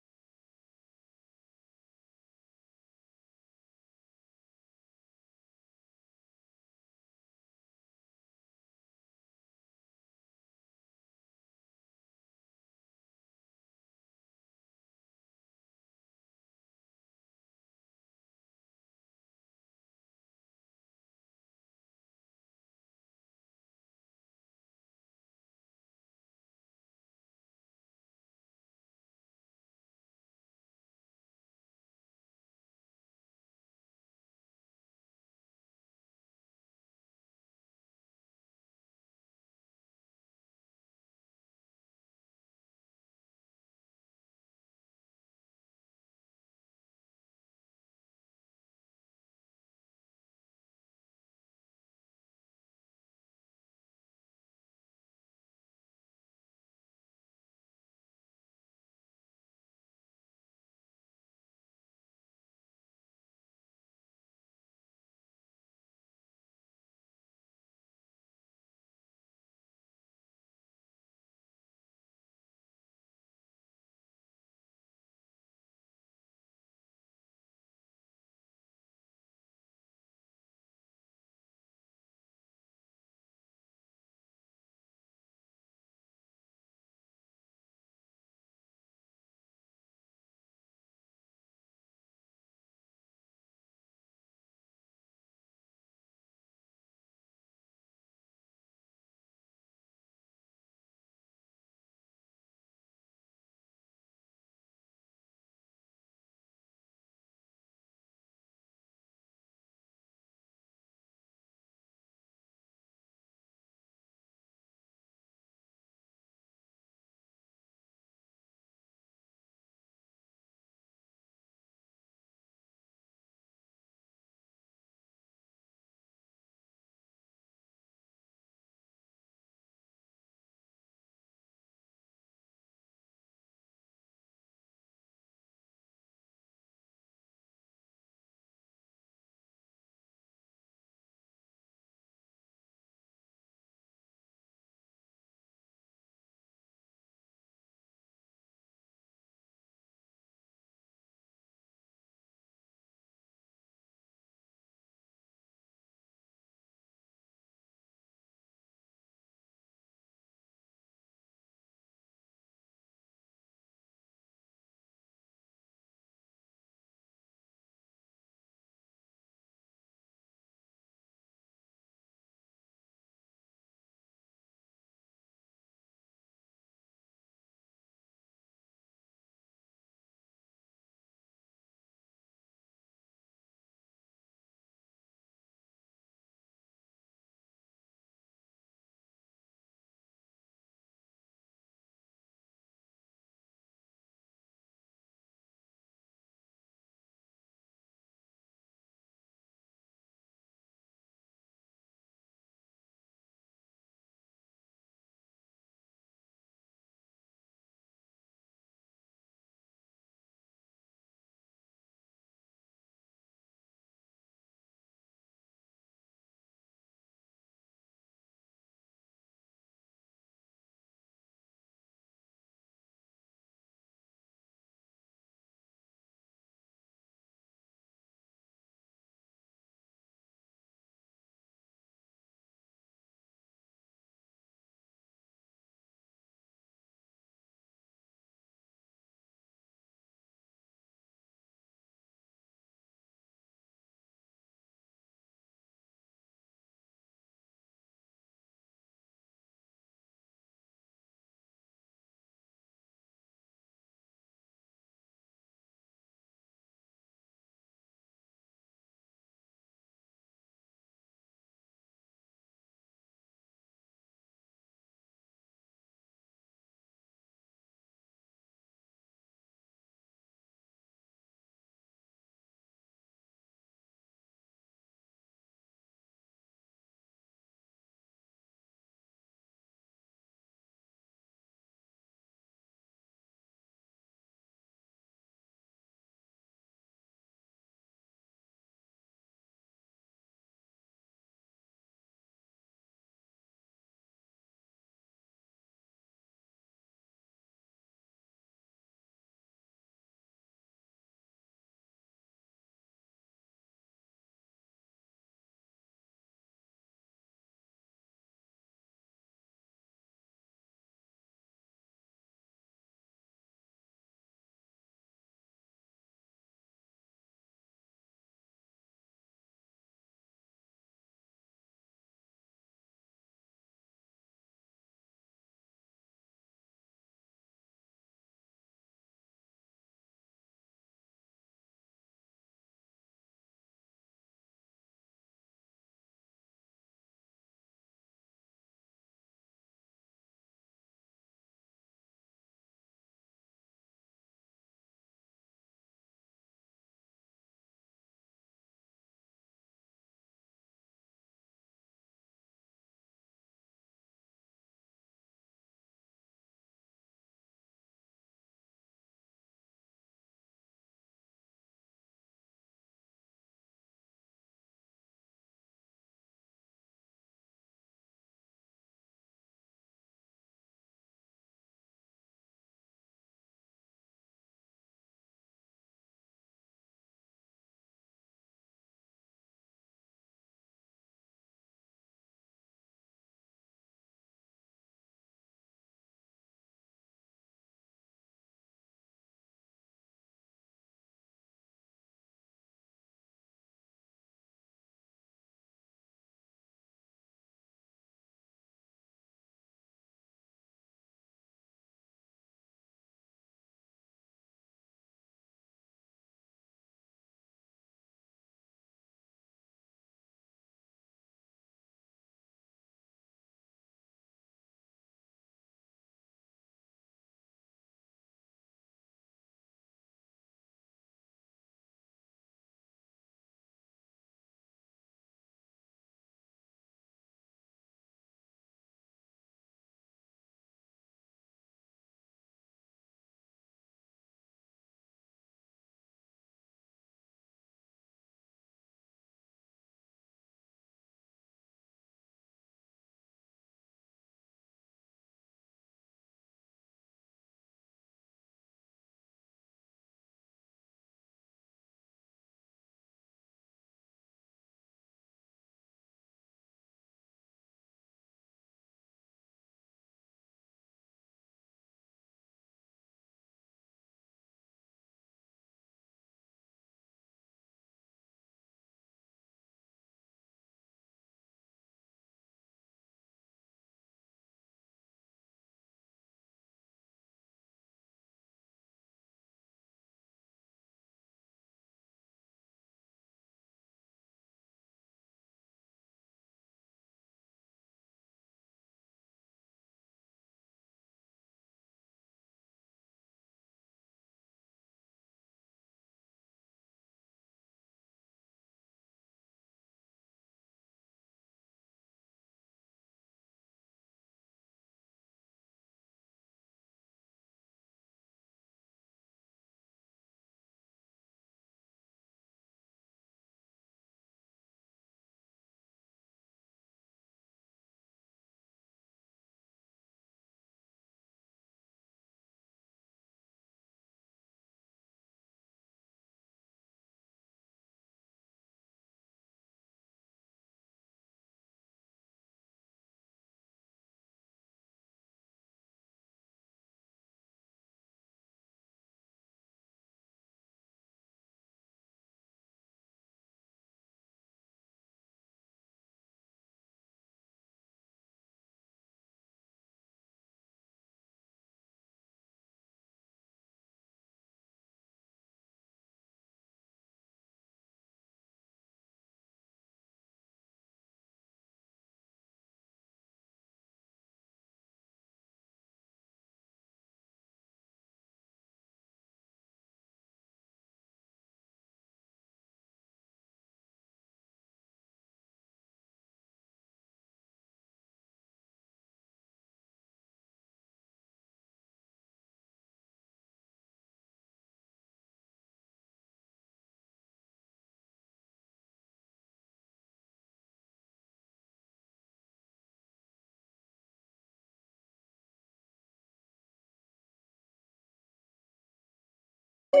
S1: Hello,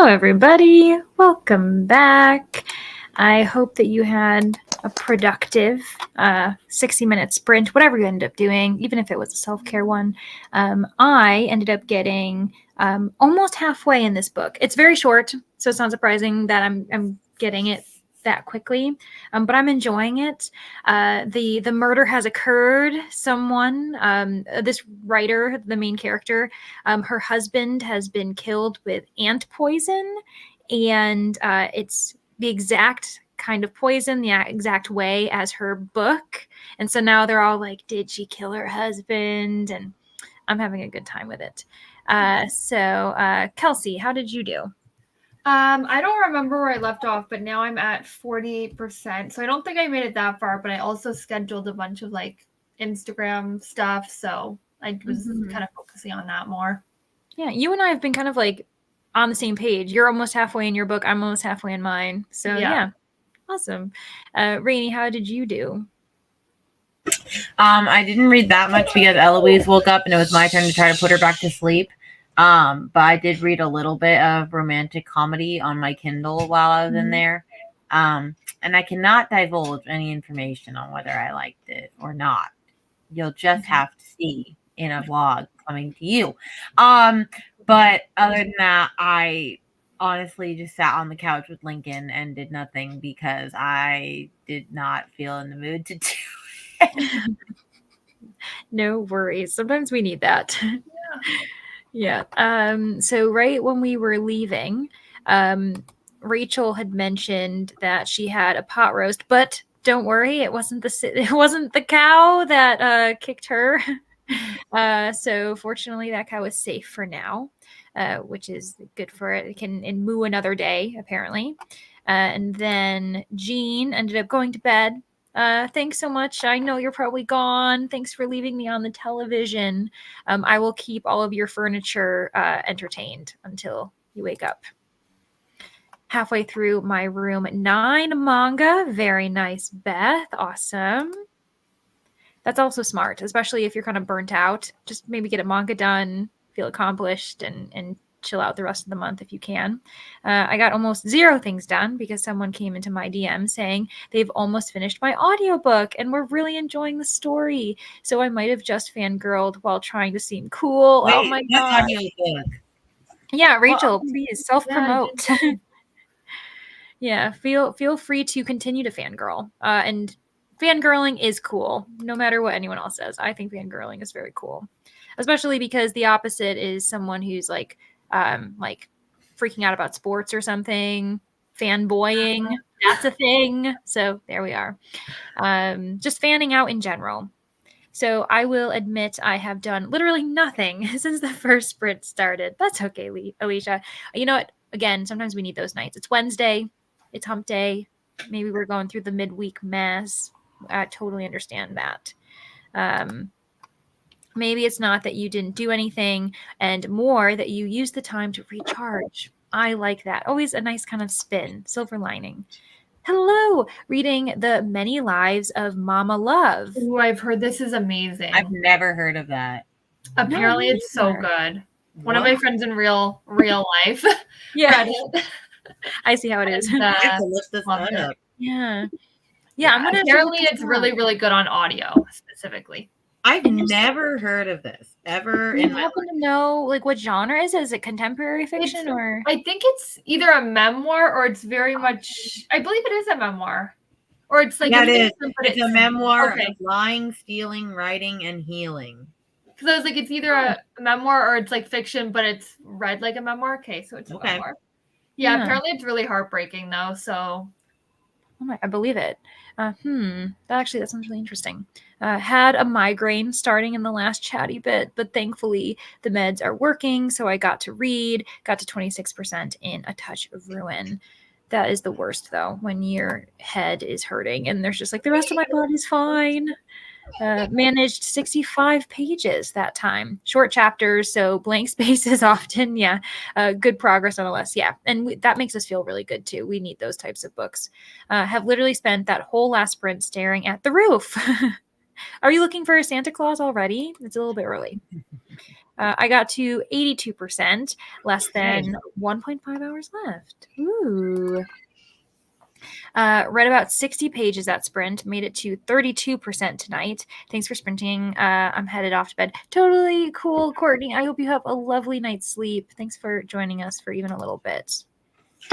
S1: everybody. Welcome back. I hope that you had a productive 60-minute sprint, whatever you ended up doing, even if it was a self-care one. I ended up getting almost halfway in this book. It's very short, so it's not surprising that I'm getting it that quickly, but I'm enjoying it. The murder has occurred. Someone, this writer, the main character, her husband has been killed with ant poison, and it's the exact kind of poison, the exact way as her book. And so now they're all like, did she kill her husband? And I'm having a good time with it. So Kelsea, how did you do?
S2: I don't remember where I left off, but now I'm at 48%. So I don't think I made it that far, but I also scheduled a bunch of like Instagram stuff. So I was kind of focusing on that more.
S1: Yeah, you and I have been kind of like on the same page. You're almost halfway in your book. I'm almost halfway in mine. So yeah. Awesome. Rainey, how did you do?
S3: I didn't read that much because Eloise woke up and it was my turn to try to put her back to sleep. But I did read a little bit of romantic comedy on my Kindle while I was in there. And I cannot divulge any information on whether I liked it or not. You'll just have to see in a vlog coming to you. But other than that, I honestly just sat on the couch with Lincoln and did nothing because I did not feel in the mood to do it.
S1: No worries. Sometimes we need that. Yeah. So right when we were leaving, Rachel had mentioned that she had a pot roast, but don't worry, it wasn't the cow that kicked her. So fortunately, that cow is safe for now, which is good for it. It can moo another day, apparently. And then Jean ended up going to bed. Thanks so much. I know you're probably gone. Thanks for leaving me on the television. I will keep all of your furniture entertained until you wake up. Halfway through my room 9 manga. Very nice, Beth. Awesome. That's also smart, especially if you're kind of burnt out. Just maybe get a manga done, feel accomplished, and chill out the rest of the month if you can. I got almost 0 things done because someone came into my DM saying they've almost finished my audiobook and we're really enjoying the story. So I might have just fangirled while trying to seem cool.
S3: Wait,
S1: oh my god.
S3: Audiobook?
S1: Yeah, Rachel, please self-promote. Yeah, feel free to continue to fangirl. And fangirling is cool, no matter what anyone else says. I think fangirling is very cool, especially because the opposite is someone who's like freaking out about sports or something. Fanboying, that's a thing. So there we are. Just fanning out in general. So I will admit I have done literally nothing since the first sprint started. That's okay, Alicia. You know what? Again, sometimes we need those nights. It's Wednesday. It's hump day. Maybe we're going through the midweek mess. I totally understand that. Maybe it's not that you didn't do anything and more that you used the time to recharge. I like that. Always a nice kind of spin, silver lining. Hello, reading The Many Lives of Mama Love.
S2: Ooh, I've heard this is amazing.
S3: I've never heard of that.
S2: Apparently
S1: No,
S2: it's so good. One of
S3: What?
S2: my friends in real life
S1: Yeah,
S2: read it.
S1: I see how it is.
S2: And,
S3: I have to look this
S2: loved
S3: one
S2: it.
S3: up.
S1: Yeah. Yeah, I'm gonna
S2: apparently it's really, really good on audio specifically.
S3: I've never heard of this ever
S1: Do
S3: in
S1: you
S3: my
S1: happen to know like what genre is it? Is it contemporary fiction or?
S2: I think it's either a memoir or it's very much. I believe it is a memoir, or it's like
S3: Yeah, it is.
S2: fiction, but
S3: It's a memoir
S2: okay.
S3: of lying, stealing, writing, and healing.
S2: Because I was like, it's either a memoir or it's like fiction, but it's read like a memoir. Okay, so it's a memoir. Yeah, apparently it's really heartbreaking though. So,
S1: I believe it. That sounds really interesting. Had a migraine starting in the last chatty bit, but thankfully the meds are working, so I got to read. Got to 26% in A Touch of Ruin. That is the worst though, when your head is hurting and there's just like the rest of my body's fine. Managed 65 pages that time. Short chapters, so blank spaces often. Yeah, good progress nonetheless. Yeah, and that makes us feel really good too. We need those types of books. Have literally spent that whole last sprint staring at the roof. Are you looking for Santa Claus already? It's a little bit early. I got to 82%, less than 1.5 hours left. Ooh. Read about 60 pages that sprint, made it to 32% tonight. Thanks for sprinting. I'm headed off to bed. Totally cool, Courtney. I hope you have a lovely night's sleep. Thanks for joining us for even a little bit.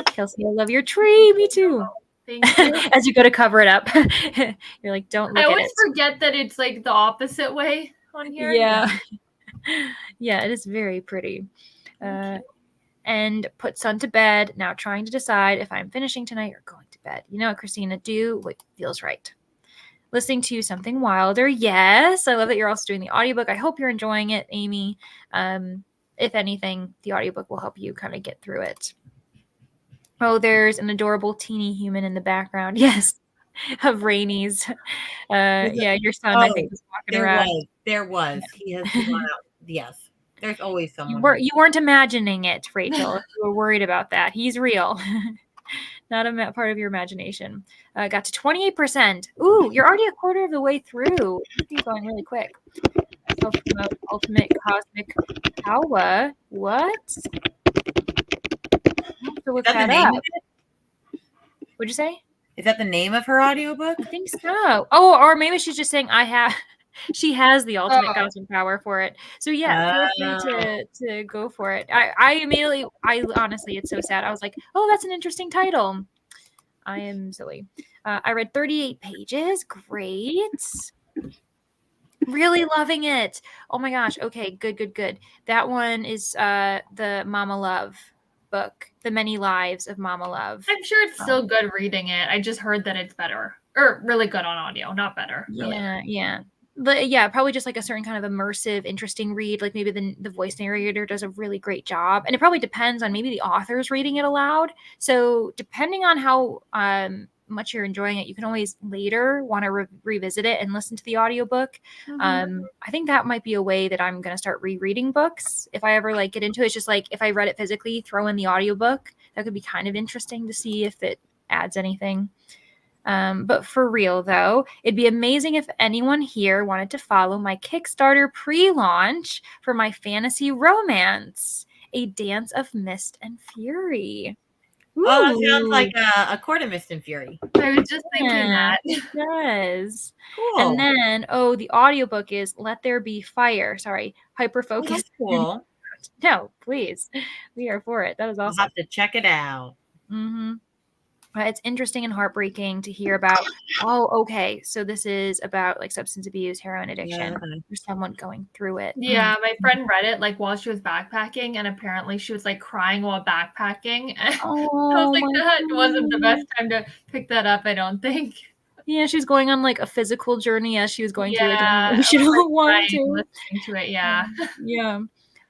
S1: Kelsea, I love your tree. Me too.
S2: Thank you.
S1: As you go to cover it up, you're like, don't look
S2: I
S1: at
S2: always
S1: it.
S2: forget that it's like the opposite way on here.
S1: Yeah. Yeah, it is very pretty. And put son to bed. Now trying to decide if I'm finishing tonight or going to bed. You know what, Christina, do what feels right. Listening to something wilder. Yes. I love that you're also doing the audiobook. I hope you're enjoying it, Amy. If anything, the audiobook will help you kind of get through it. Oh, there's an adorable teeny human in the background. Yes. Of Rainey's. Yeah, your son, I think, was walking around.
S3: There was. He has gone out. Yes. There's always someone.
S1: You weren't imagining it, Rachel. If you were worried about that. He's real. Not a part of your imagination. Got to 28%. Ooh, you're already a quarter of the way through. You're going really quick. Self-promote ultimate cosmic power. What? I have to look that up. What'd you say?
S3: Is that the name of her audiobook?
S1: I think so. Oh, or maybe she's just saying she has the ultimate cosmic power for it. So yeah, feel free to go for it. I honestly, it's so sad. I was like, oh, that's an interesting title. I am silly. I read 38 pages. Great. Really loving it. Oh my gosh. Okay, good. That one is the Mama Love book, The Many Lives of Mama Love.
S2: I'm sure it's still good reading it. I just heard that it's better, or really good on audio, not better. Really.
S1: Yeah. But yeah, probably just like a certain kind of immersive, interesting read. Like maybe the voice narrator does a really great job, and it probably depends on maybe the author's reading it aloud. So depending on how much you're enjoying it, you can always later want to revisit it and listen to the audiobook. I think that might be a way that I'm going to start rereading books. If I ever like get into it, it's just like if I read it physically, throw in the audiobook. That could be kind of interesting to see if it adds anything. But for real, though, it'd be amazing if anyone here wanted to follow my Kickstarter pre-launch for my fantasy romance, A Dance of Mist and Fury.
S3: Ooh. Oh, that sounds like a Court of Mist and Fury.
S2: I was just thinking that.
S1: It does.
S3: Cool.
S1: And then, the audiobook is Let There Be Fire. Sorry, hyper-focused.
S3: Oh, that's cool.
S1: No, please. We are for it. That is awesome.
S3: I'll have to check it out.
S1: Mm-hmm. It's interesting and heartbreaking to hear about. Oh, okay. So this is about like substance abuse, heroin addiction, or someone going through it.
S2: Yeah, my friend read it like while she was backpacking, and apparently she was like crying while backpacking.
S1: Oh,
S2: I was like, that wasn't the best time to pick that up, I don't think.
S1: Yeah, she was going on like a physical journey as she was going through it.
S2: She
S1: don't want to
S2: listening to it. Yeah.
S1: Yeah.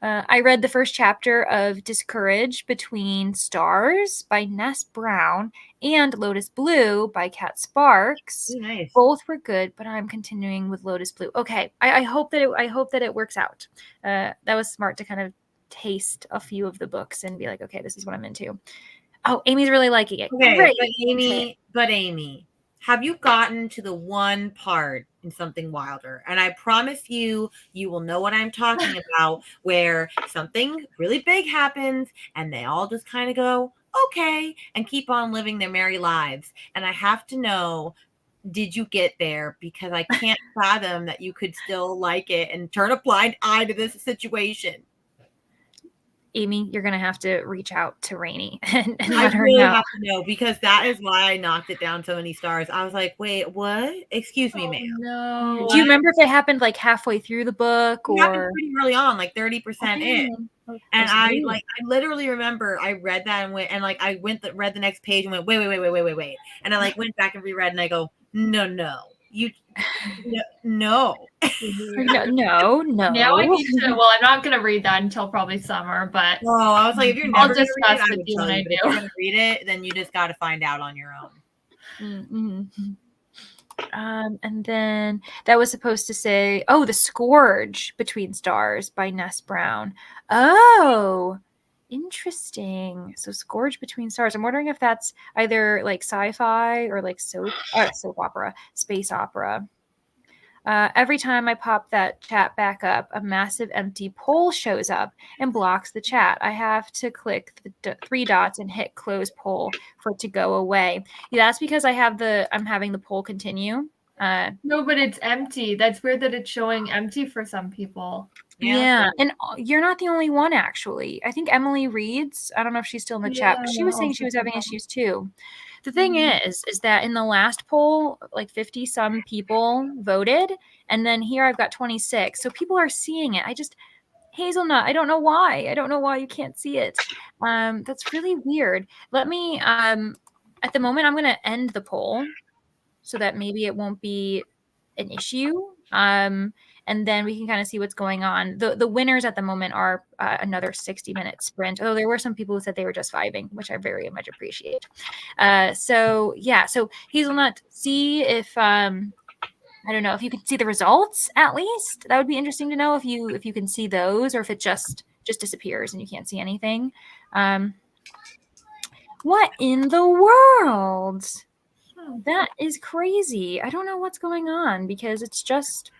S1: I read the first chapter of Discourage Between Stars by Ness Brown and Lotus Blue by Kat Sparks.
S3: Ooh, nice.
S1: Both were good, but I'm continuing with Lotus Blue. Okay, I hope that it works out. That was smart to kind of taste a few of the books and be like, okay, this is what I'm into. Oh, Amy's really liking it.
S3: Okay,
S1: Great.
S3: but Amy, have you gotten to the one part in Something Wilder? And I promise you will know what I'm talking about, where something really big happens and they all just kind of go, okay, and keep on living their merry lives. And I have to know, did you get there? Because I can't fathom that you could still like it and turn a blind eye to this situation.
S1: Amy, you're going to have to reach out to Rainey and let her
S3: really
S1: know.
S3: have to know, because that is why I knocked it down so many stars. I was like, wait, what? Excuse me, ma'am.
S2: No.
S1: Do you remember if it happened like halfway through the book or?
S3: It happened pretty early on, like 30% in. And I literally remember I read that and went, and like I read the next page and went, wait. And I like went back and reread and I go, no.
S1: No.
S2: Now I need to. Well, I'm not gonna read that until probably summer, but
S3: I was like, if you're never
S2: I'll discuss with you when I do.
S3: If you're gonna read it, then you just got to find out on your own.
S1: And then that was supposed to say, The Scourge Between Stars by Ness Brown. Oh, interesting. So Scourge Between Stars. I'm wondering if that's either like sci-fi or like soap opera, space opera. Every time I pop that chat back up, a massive empty poll shows up and blocks the chat. I have to click the 3 dots and hit close poll for it to go away. Yeah, that's because I'm having the poll continue.
S2: No, but it's empty. That's weird that it's showing empty for some people.
S1: Yeah. And you're not the only one, actually. I think Emily reads. I don't know if she's still in the chat, but she was saying she was having issues too. The thing is that in the last poll, like 50 some people voted, and then here I've got 26. So people are seeing it. Hazelnut, I don't know why. I don't know why you can't see it. That's really weird. Let me, at the moment, I'm going to end the poll so that maybe it won't be an issue. And then we can kind of see what's going on. The winners at the moment are another 60-minute sprint. Oh, there were some people who said they were just vibing, which I very much appreciate. So Hazelnut, see if I don't know if you can see the results at least. That would be interesting to know if you can see those, or if it just disappears and you can't see anything. What in the world? That is crazy. I don't know what's going on because it's just.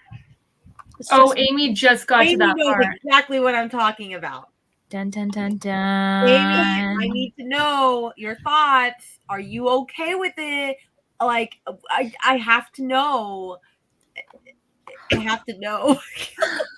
S2: Amy just got to that part.
S3: Exactly what I'm talking about.
S1: Dun dun dun dun.
S3: Amy, I need to know your thoughts. Are you okay with it? Like, I have to know. I have to know.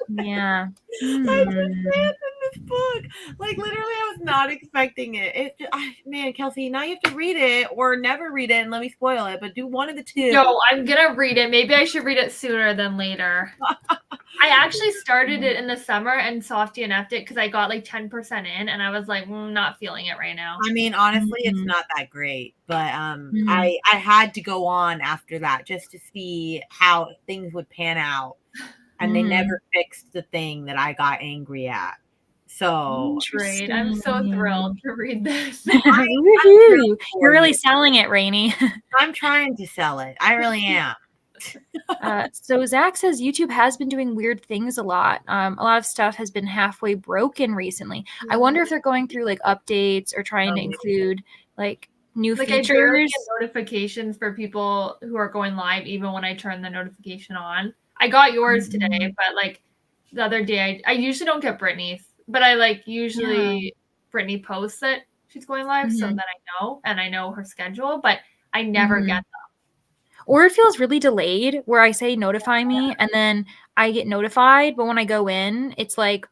S1: Yeah.
S3: I just read in this book. Like, literally, I was not expecting it. Man, Kelsea, now you have to read it or never read it and let me spoil it, but do one of the two.
S2: No, I'm going to read it. Maybe I should read it sooner than later. I actually started it in the summer and soft DNF'd it because I got like 10% in and I was like, not feeling it right now.
S3: I mean, honestly, it's not that great, but I had to go on after that just to see how things would pan out. And they never fixed the thing that I got angry at. So
S2: great. I'm so thrilled to read this.
S1: You're really selling it, Rainey.
S3: I'm trying to sell it. I really am.
S1: So Zach says YouTube has been doing weird things a lot. A lot of stuff has been halfway broken recently. I wonder if they're going through like updates or trying to include like new features. I barely get
S2: notifications for people who are going live even when I turn the notification on. I got yours today, but like the other day, I usually don't get Brittany's, but I like usually Brittany posts that she's going live so that I know, and I know her schedule, but I never get them.
S1: Or it feels really delayed where I say notify me and then I get notified, but when I go in, it's like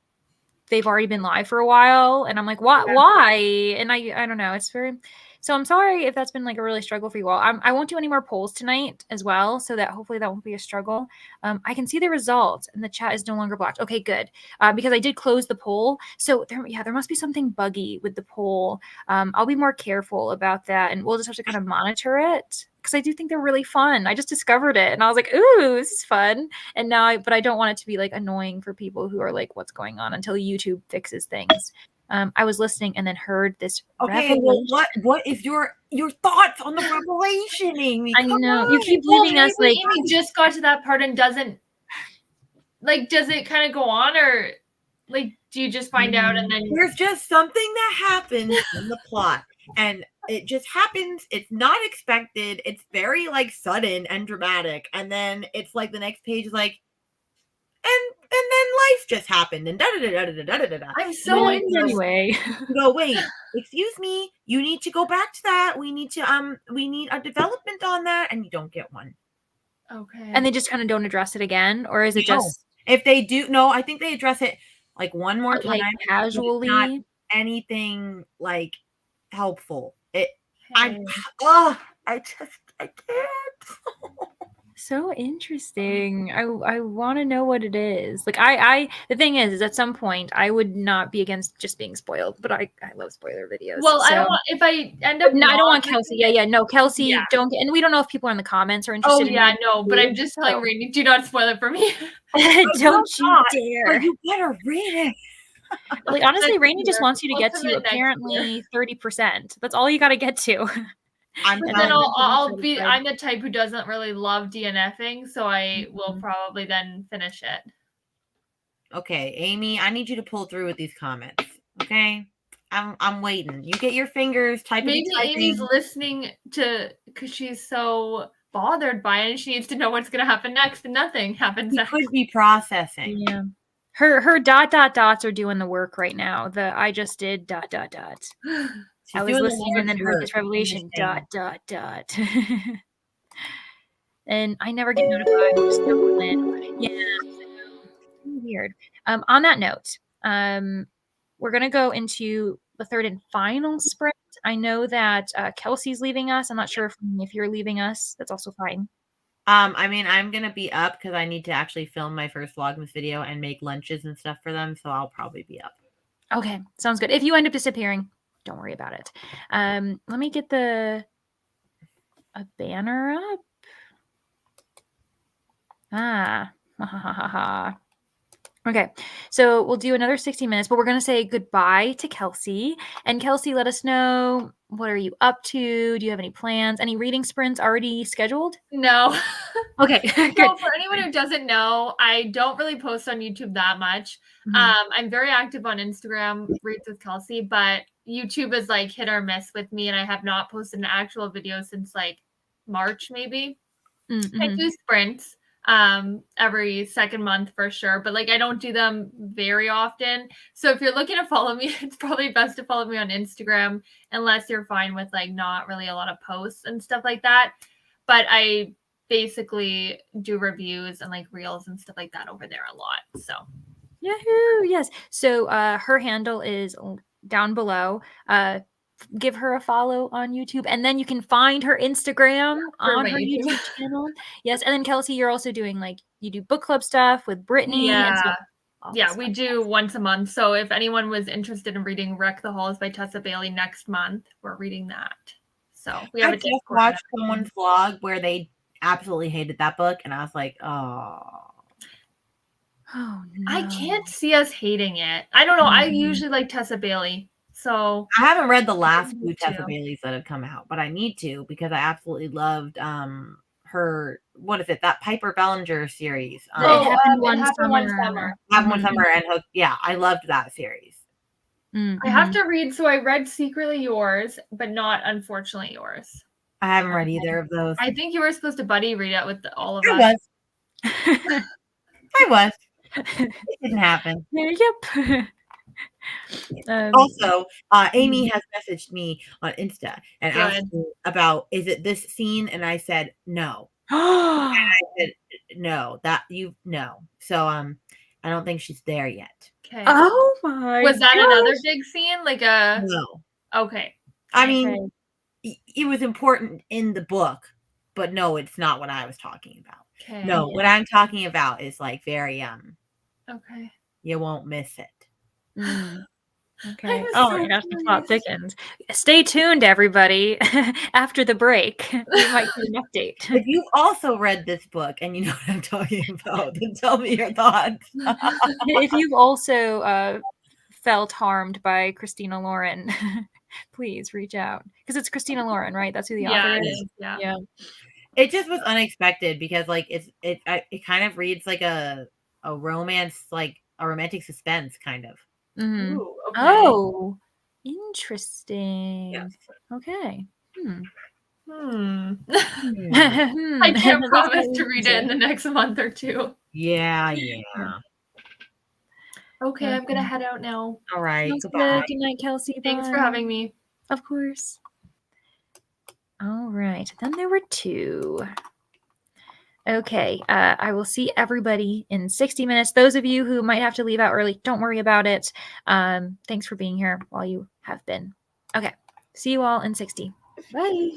S1: they've already been live for a while and I'm like, what? Why? And I don't know. It's very. So I'm sorry if that's been like a really struggle for you all. I won't do any more polls tonight as well, so that hopefully that won't be a struggle. I can see the results and the chat is no longer blocked. Okay, good. Because I did close the poll. So there must be something buggy with the poll. I'll be more careful about that and we'll just have to kind of monitor it because I do think they're really fun. I just discovered it and I was like, ooh, this is fun. And now, but I don't want it to be like annoying for people who are like, what's going on until YouTube fixes things. I was listening and then heard this.
S3: Okay, well, what is your thoughts on the revelation, Amy?
S1: I know you keep leaving us like.
S2: Amy just got to that part and doesn't like. Does it kind of go on, or like do you just find out and then
S3: there's just something that happens in the plot, and it just happens. It's not expected. It's very like sudden and dramatic, and then it's like the next page is like. And then life just happened and da-da-da-da-da-da-da-da.
S2: I'm so
S1: anyway.
S3: No, wait, excuse me. You need to go back to that. We need a development on that, and you don't get one.
S2: Okay.
S1: And they just kind of don't address it again, or is it just
S3: if they do? No, I think they address it like one more time,
S1: like casually.
S3: Not anything like helpful. I can't.
S1: So interesting. I want to know what it is. Like the thing is at some point I would not be against just being spoiled, but I love spoiler videos.
S2: Well, so. I don't want if I end up.
S1: No, I don't want Kelsea. No, Kelsea. Don't get, and we don't know if people in the comments are interested.
S2: But I'm just telling Rainey, do not spoil it for me.
S1: Don't you dare.
S3: But you better read it.
S1: Like honestly, Rainey just wants you to get to apparently 30%. That's all you got to get to.
S2: I'm the type who doesn't really love DNFing, so I will probably then finish it.
S3: Okay, Amy, I need you to pull through with these comments. Okay, I'm waiting. You get your fingers typing.
S2: Maybe Amy's listening to because she's so bothered by it, and she needs to know what's going to happen next, and nothing happens
S3: She
S2: next.
S3: could be processing.
S1: Yeah. Her ... dots are doing the work right now. I just did ...
S3: She's
S1: I was
S3: doing the
S1: listening and
S3: Lord's
S1: then heard
S3: work.
S1: this revelation ...
S3: Understand.
S1: And I never get notified. I just know when. Yeah. Weird. On that note, we're gonna go into the third and final sprint. I know that Kelsey's leaving us. I'm not sure if you're leaving us. That's also fine.
S3: I mean, I'm gonna be up because I need to actually film my first Vlogmas video and make lunches and stuff for them, so I'll probably be up.
S1: Okay, sounds good. If you end up disappearing, don't worry about it. Let me get a banner up. Ah, ha ha ha ha. Okay, so we'll do another 60 minutes, but we're going to say goodbye to Kelsey. And Kelsey, let us know, what are you up to? Do you have any plans? Any reading sprints already scheduled?
S2: No.
S1: Okay, good.
S2: So for anyone who doesn't know, I don't really post on YouTube that much. I'm very active on Instagram, Reads with Kelsey, but YouTube is like hit or miss with me, and I have not posted an actual video since like March, maybe. I do sprints every second month for sure, but like I don't do them very often. So if you're looking to follow me, it's probably best to follow me on Instagram, unless you're fine with like not really a lot of posts and stuff like that. But I basically do reviews and like reels and stuff like that over there a lot. So
S1: Yahoo! Yes. So her handle is down below. Give her a follow on YouTube, and then you can find her Instagram on her YouTube channel. Yes, and then Kelsey, you're also doing like you do book club stuff with Brittany.
S2: Yeah.
S1: And
S2: Yeah, we do once a month. So if anyone was interested in reading Wreck the Halls by Tessa Bailey next month, we're reading that. So we have
S3: I just watched someone's vlog where they absolutely hated that book, and I was like, oh.
S1: Oh no.
S2: I can't see us hating it. I don't know. I usually like Tessa Bailey. So
S3: I haven't read the last few Tessa Baileys that have come out, but I need to because I absolutely loved her, what is it, that Piper Bellinger series.
S1: It happened one summer.
S3: Happened one summer, and yeah, I loved that series.
S2: I have to read. So I read Secretly Yours, but not Unfortunately Yours.
S3: I haven't read either of those.
S2: I think you were supposed to buddy read it with all of
S3: us. I was. It didn't happen.
S1: Yep.
S3: Also, Amy has messaged me on Insta and asked me about, is it this scene? And I said, no. And I said, no, no. So, I don't think she's there yet.
S2: Okay.
S1: Oh my
S2: Was that another big scene? Like a...
S3: No.
S2: Okay.
S3: I mean, it was important in the book, but no, it's not what I was talking about. Okay. No, what I'm talking about is like very,
S2: okay.
S3: You won't miss it.
S1: Okay. Oh my gosh, the plot thickens. Stay tuned, everybody. After the break, we might get an update.
S3: If you've also read this book and you know what I'm talking about, then tell me your thoughts.
S1: If you've also felt harmed by Christina Lauren, please reach out. Because it's Christina Lauren, right? That's who the author is.
S2: Yeah.
S3: It just was unexpected because like it kind of reads like a romance, like a romantic suspense kind of.
S1: Ooh, okay. Oh, interesting.
S3: Yes.
S1: Okay.
S2: I can't promise to read it in the next month or two.
S3: Yeah.
S2: Okay, I'm gonna head out now.
S3: All right.
S1: Goodbye. Good night, Kelsey.
S2: Thanks for having me.
S1: Of course. All right. Then there were two. Okay, I will see everybody in 60 minutes. Those of you who might have to leave out early, don't worry about it. Thanks for being here while you have been. Okay, see you all in 60. Bye.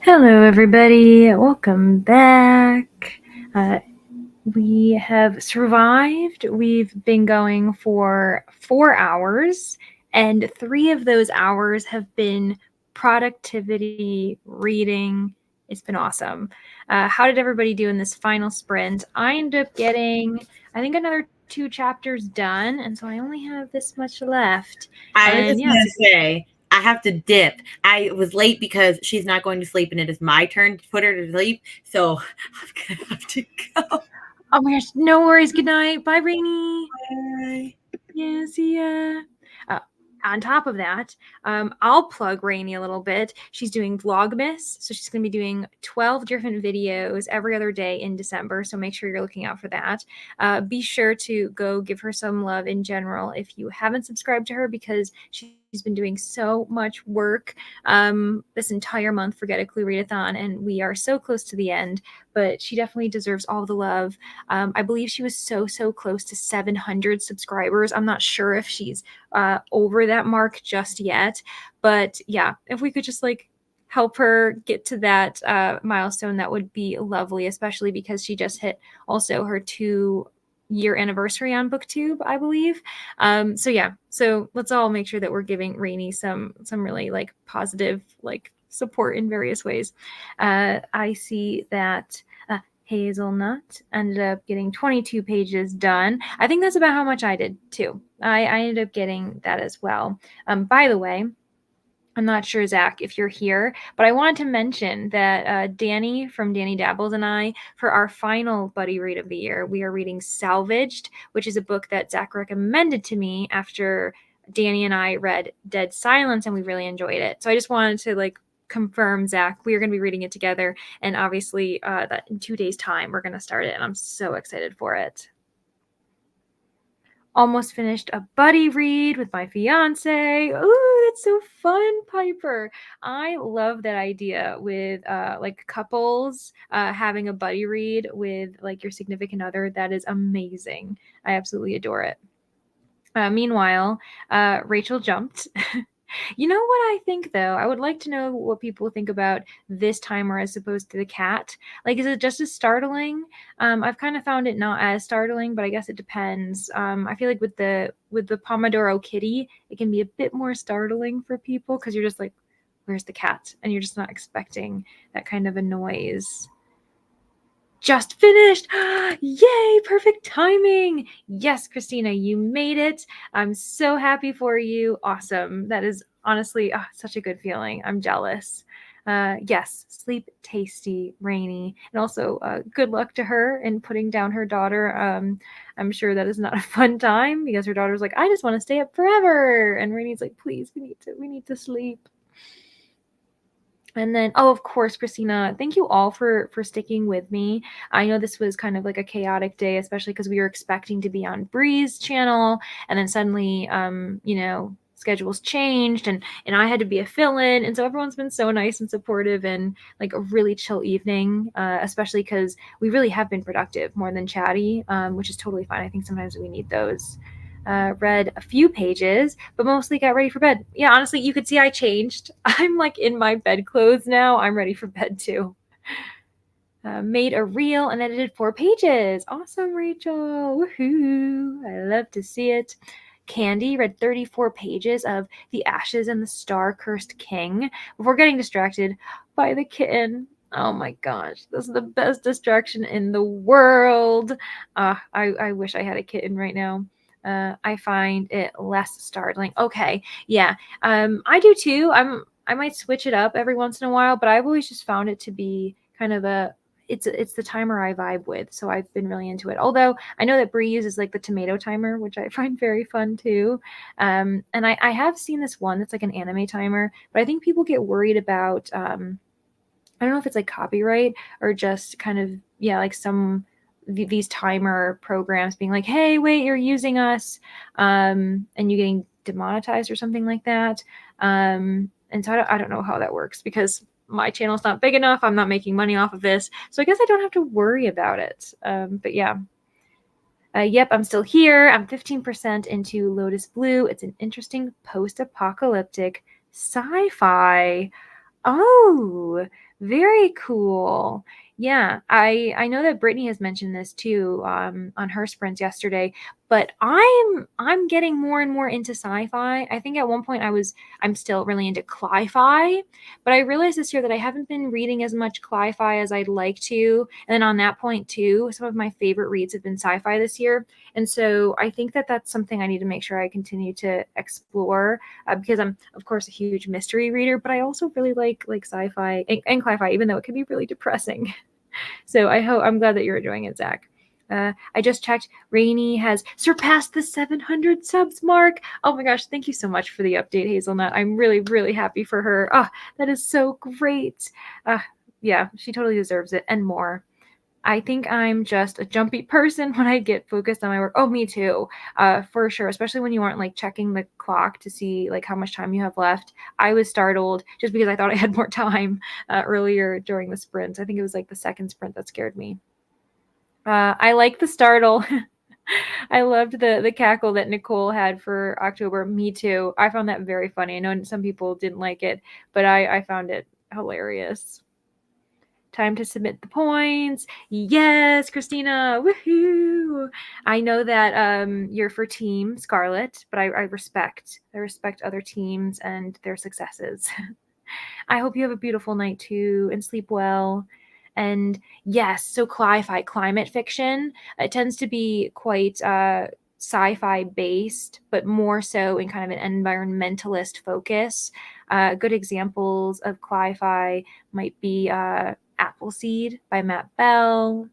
S1: Hello, everybody. Welcome back. We have survived. We've been going for 4 hours, and 3 of those hours have been productivity reading. It's been awesome. How did everybody do in this final sprint? I ended up getting, I think, another 2 chapters done, and so I only have this much left.
S3: I was
S1: And
S3: just gonna say, I have to dip. I was late because she's not going to sleep, and it is my turn to put her to sleep. So I'm gonna have to go.
S1: Oh my gosh, no worries. Good night. Bye, Rainy.
S3: Bye.
S1: Yeah, see ya. On top of that, I'll plug Rainy a little bit. She's doing Vlogmas, so she's going to be doing 12 different videos every other day in December, so make sure you're looking out for that. Be sure to go give her some love in general if you haven't subscribed to her, because she's been doing so much work this entire month for Get a Clue Readathon, and we are so close to the end, but she definitely deserves all the love. I believe she was so close to 700 subscribers. I'm not sure if she's over that mark just yet, but yeah, if we could just like help her get to that milestone, that would be lovely, especially because she just hit also her 2-year anniversary on BookTube, I believe. So yeah, so let's all make sure that we're giving Rainy some really like positive like support in various ways. I see that Hazelnut ended up getting 22 pages done. I think that's about how much I did too. I ended up getting that as well. By the way, I'm not sure, Zach, if you're here, but I wanted to mention that Danny from Danny Dabbles and I, for our final buddy read of the year, we are reading Salvaged, which is a book that Zach recommended to me after Danny and I read Dead Silence, and we really enjoyed it. So I just wanted to like confirm, Zach, we are going to be reading it together, and obviously that in 2 days' time we're going to start it, and I'm so excited for it. Almost finished a buddy read with my fiance. Ooh, that's so fun, Piper. I love that idea with like couples having a buddy read with like your significant other. That is amazing. I absolutely adore it. Meanwhile, Rachel jumped. You know what I think, though? I would like to know what people think about this timer as opposed to the cat. Like, is it just as startling? I've kind of found it not as startling, but I guess it depends. I feel like with the Pomodoro Kitty, it can be a bit more startling for people because you're just like, where's the cat? And you're just not expecting that kind of a noise. Just finished. Yay, perfect timing. Yes, Christina, you made it. I'm so happy for you. Awesome. That is honestly such a good feeling. I'm jealous. Yes, sleep tasty, Rainy. And also good luck to her in putting down her daughter. I'm sure that is not a fun time because her daughter's like, I just want to stay up forever. And Rainy's like, please, we need to sleep. And then, oh, of course, Christina, thank you all for sticking with me. I know this was kind of like a chaotic day, especially because we were expecting to be on Bree's channel, and then suddenly, schedules changed, and I had to be a fill-in, and so everyone's been so nice and supportive, and like a really chill evening, especially because we really have been productive more than chatty, which is totally fine. I think sometimes we need those. Read a few pages, but mostly got ready for bed. Yeah, honestly, you could see I changed. I'm like in my bed clothes now. I'm ready for bed too. Made a reel and edited 4 pages. Awesome, Rachel. Woohoo. I love to see it. Candy read 34 pages of The Ashes and the Star-Cursed King before getting distracted by the kitten. Oh my gosh, this is the best distraction in the world. I wish I had a kitten right now. I find it less startling. Okay, yeah, I do too. I might switch it up every once in a while, but I've always just found it to be kind of it's the timer I vibe with, so I've been really into it. Although I know that Bree uses like the tomato timer, which I find very fun too. And I have seen this one that's like an anime timer, but I think people get worried about I don't know if it's like copyright or just kind of like these timer programs being like, hey, wait, you're using us, and you getting demonetized or something like that. And so I don't know how that works because my channel's not big enough. I'm not making money off of this. So I guess I don't have to worry about it. But yeah. Yep, I'm still here. I'm 15% into Lotus Blue. It's an interesting post-apocalyptic sci-fi. Oh, very cool. Yeah, I know that Brittany has mentioned this too on her sprints yesterday, but I'm getting more and more into sci-fi. I think at one point I'm still really into cli-fi, but I realized this year that I haven't been reading as much cli-fi as I'd like to. And then on that point too, some of my favorite reads have been sci-fi this year. And so I think that that's something I need to make sure I continue to explore because I'm of course a huge mystery reader, but I also really like sci-fi and cli-fi, even though it can be really depressing. So I'm glad that you're enjoying it, Zach. I just checked. Rainy has surpassed the 700 subs mark. Oh my gosh, thank you so much for the update, Hazelnut. I'm really, really happy for her. Oh, that is so great. Yeah, she totally deserves it and more. I think I'm just a jumpy person when I get focused on my work. Oh, me too, for sure. Especially when you aren't like checking the clock to see like how much time you have left. I was startled just because I thought I had more time earlier during the sprint. I think it was like the second sprint that scared me. I like the startle. I loved the cackle that Nicole had for October. Me too. I found that very funny. I know some people didn't like it, but I found it hilarious. Time to submit the points. Yes, Christina. Woohoo! I know that you're for Team Scarlet, but I respect other teams and their successes. I hope you have a beautiful night too and sleep well. And yes, so cli-fi, climate fiction, it tends to be quite sci-fi based, but more so in kind of an environmentalist focus. Good examples of cli-fi might be Appleseed by Matt Bell,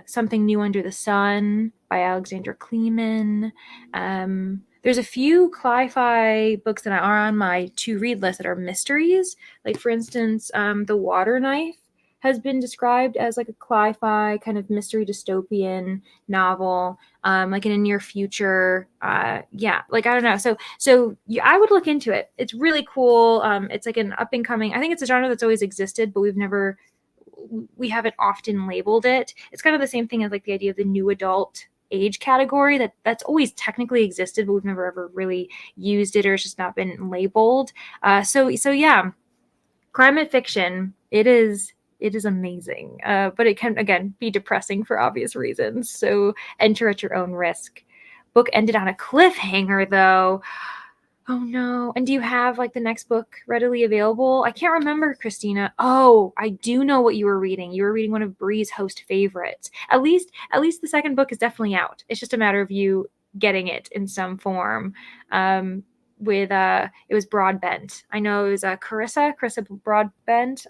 S1: Something New Under the Sun by Alexandra Kleeman. There's a few cli-fi books that are on my to-read list that are mysteries. Like, for instance, The Water Knife has been described as like a cli-fi kind of mystery dystopian novel, like in a near future. Yeah, like I don't know. So yeah, I would look into it. It's really cool. It's like an up and coming. I think it's a genre that's always existed, but we haven't often labeled it. It's kind of the same thing as like the idea of the new adult age category that's always technically existed, but we've never ever really used it, or it's just not been labeled. So yeah, climate fiction. It is amazing, but it can again be depressing for obvious reasons. So enter at your own risk. Book ended on a cliffhanger though. Oh no. And do you have like the next book readily available? I can't remember, Christina. Oh, I do know what you were reading. You were reading one of Bree's host favorites. At least the second book is definitely out. It's just a matter of you getting it in some form. With it was Broadbent. I know it was Carissa Broadbent,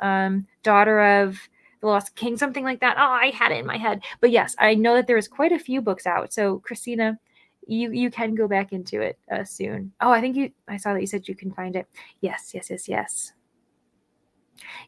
S1: daughter of the Lost King, something like that. Oh, I had it in my head. But yes, I know that there was quite a few books out. So Christina, you can go back into it soon. Oh, I saw that you said you can find it. Yes.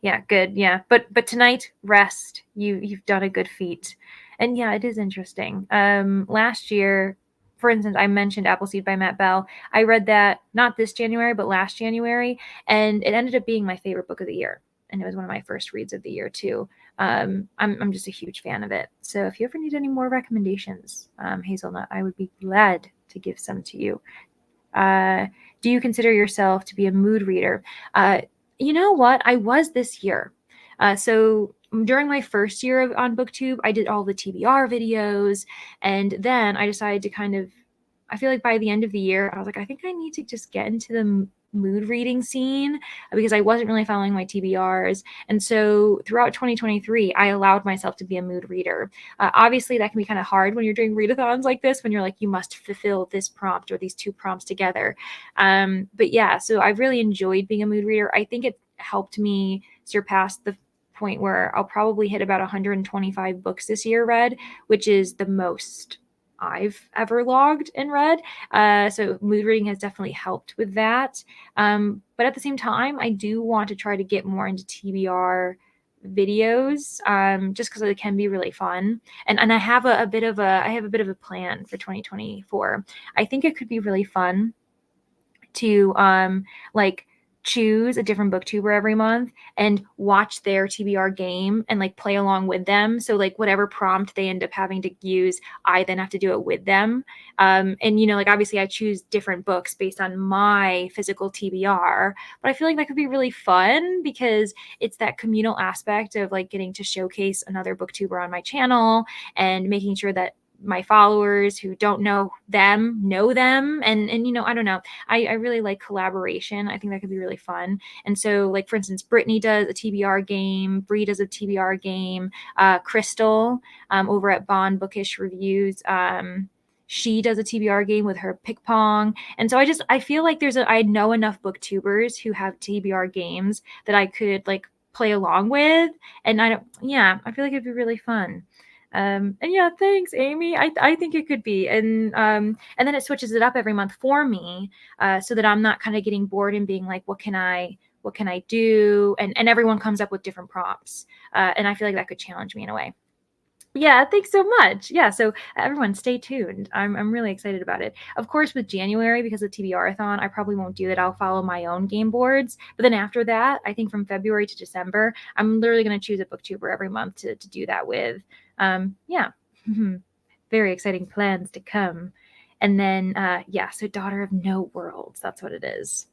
S1: Yeah, good. Yeah, but tonight, rest. You've done a good feat, and yeah, it is interesting. Last year, for instance, I mentioned Appleseed by Matt Bell. I read that not this January, but last January, and it ended up being my favorite book of the year. And it was one of my first reads of the year too. I'm just a huge fan of it. So if you ever need any more recommendations, Hazelnut, I would be glad to give some to you. Do you consider yourself to be a mood reader? You know what? I was this year. So during my first year on BookTube, I did all the TBR videos, and then I decided to I feel like by the end of the year, I was like, I think I need to just get into the mood reading scene because I wasn't really following my TBRs. And so throughout 2023, I allowed myself to be a mood reader. Obviously, that can be kind of hard when you're doing readathons like this, when you're like, you must fulfill this prompt or these two prompts together. But yeah, so I've really enjoyed being a mood reader. I think it helped me surpass the point where I'll probably hit about 125 books this year read, which is the most I've ever logged and read. So mood reading has definitely helped with that. But at the same time, I do want to try to get more into TBR videos, just because it can be really fun. And I have a bit of a plan for 2024. I think it could be really fun to like choose a different booktuber every month and watch their TBR game and like play along with them. So like whatever prompt they end up having to use, I then have to do it with them. And like obviously I choose different books based on my physical TBR, but I feel like that could be really fun because it's that communal aspect of like getting to showcase another booktuber on my channel and making sure that my followers who don't know them know them. And I don't know. I really like collaboration. I think that could be really fun. And so like, for instance, Brittany does a TBR game, Bree does a TBR game, Krystal over at Bond Bookish Reviews. She does a TBR game with her pick pong. And so I feel like I know enough booktubers who have TBR games that I could like play along with. And I feel like it'd be really fun. And yeah, thanks, Amy. I think it could be. And then it switches it up every month for me, so that I'm not kind of getting bored and being like, what can I do? And everyone comes up with different prompts. And I feel like that could challenge me in a way. Yeah, thanks so much. Yeah, so everyone stay tuned. I'm really excited about it. Of course, with January, because of TBRathon, I probably won't do that. I'll follow my own game boards. But then after that, I think from February to December, I'm literally going to choose a booktuber every month to do that with. Yeah, very exciting plans to come. And then, so Daughter of No Worlds, that's what it is.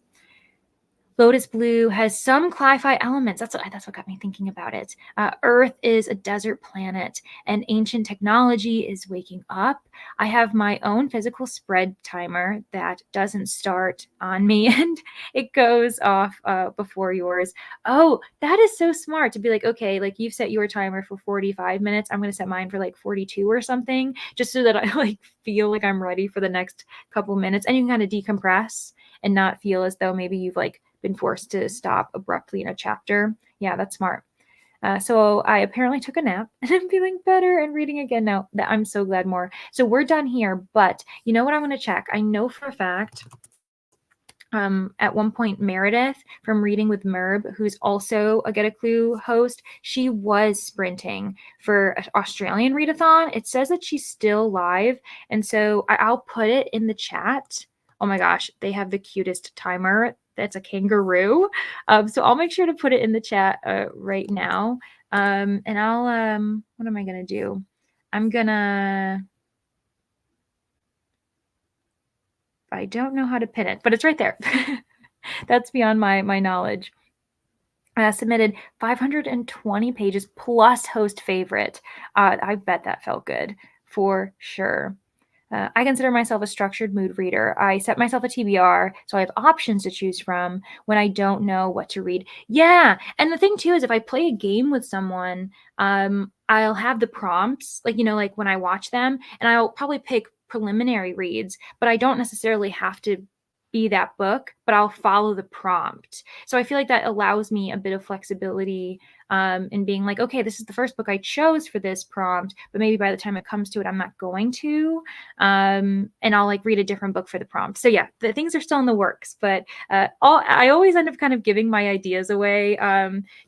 S1: Lotus Blue has some cli-fi elements. That's what got me thinking about it. Earth is a desert planet, and ancient technology is waking up. I have my own physical spread timer that doesn't start on me, and it goes off before yours. Oh, that is so smart to be like, okay, like you've set your timer for 45 minutes. I'm going to set mine for like 42 or something, just so that I like feel like I'm ready for the next couple minutes, and you can kind of decompress and not feel as though maybe you've like been forced to stop abruptly in a chapter. Yeah, that's smart. So I apparently took a nap and I'm feeling better and reading again now. That I'm so glad more. So we're done here, but you know what I'm going to check? I know for a fact at one point Meredith from Reading with Merb, who's also a Get a Clue host, she was sprinting for an Australian readathon. It says that she's still live, and so I'll put it in the chat. Oh my gosh, they have the cutest timer. That's a kangaroo. So I'll make sure to put it in the chat right now. And I'll, what am I going to do? I don't know how to pin it, but it's right there. That's beyond my knowledge. Submitted 520 pages plus host favorite. I bet that felt good for sure. I consider myself a structured mood reader. I set myself a TBR, so I have options to choose from when I don't know what to read. Yeah, and the thing too is if I play a game with someone, I'll have the prompts, like, like when I watch them, and I'll probably pick preliminary reads, but I don't necessarily have to be that book, but I'll follow the prompt. So I feel like that allows me a bit of flexibility in being like, okay, this is the first book I chose for this prompt, but maybe by the time it comes to it, I'm not going to. And I'll like read a different book for the prompt. So yeah, the things are still in the works, but I always end up kind of giving my ideas away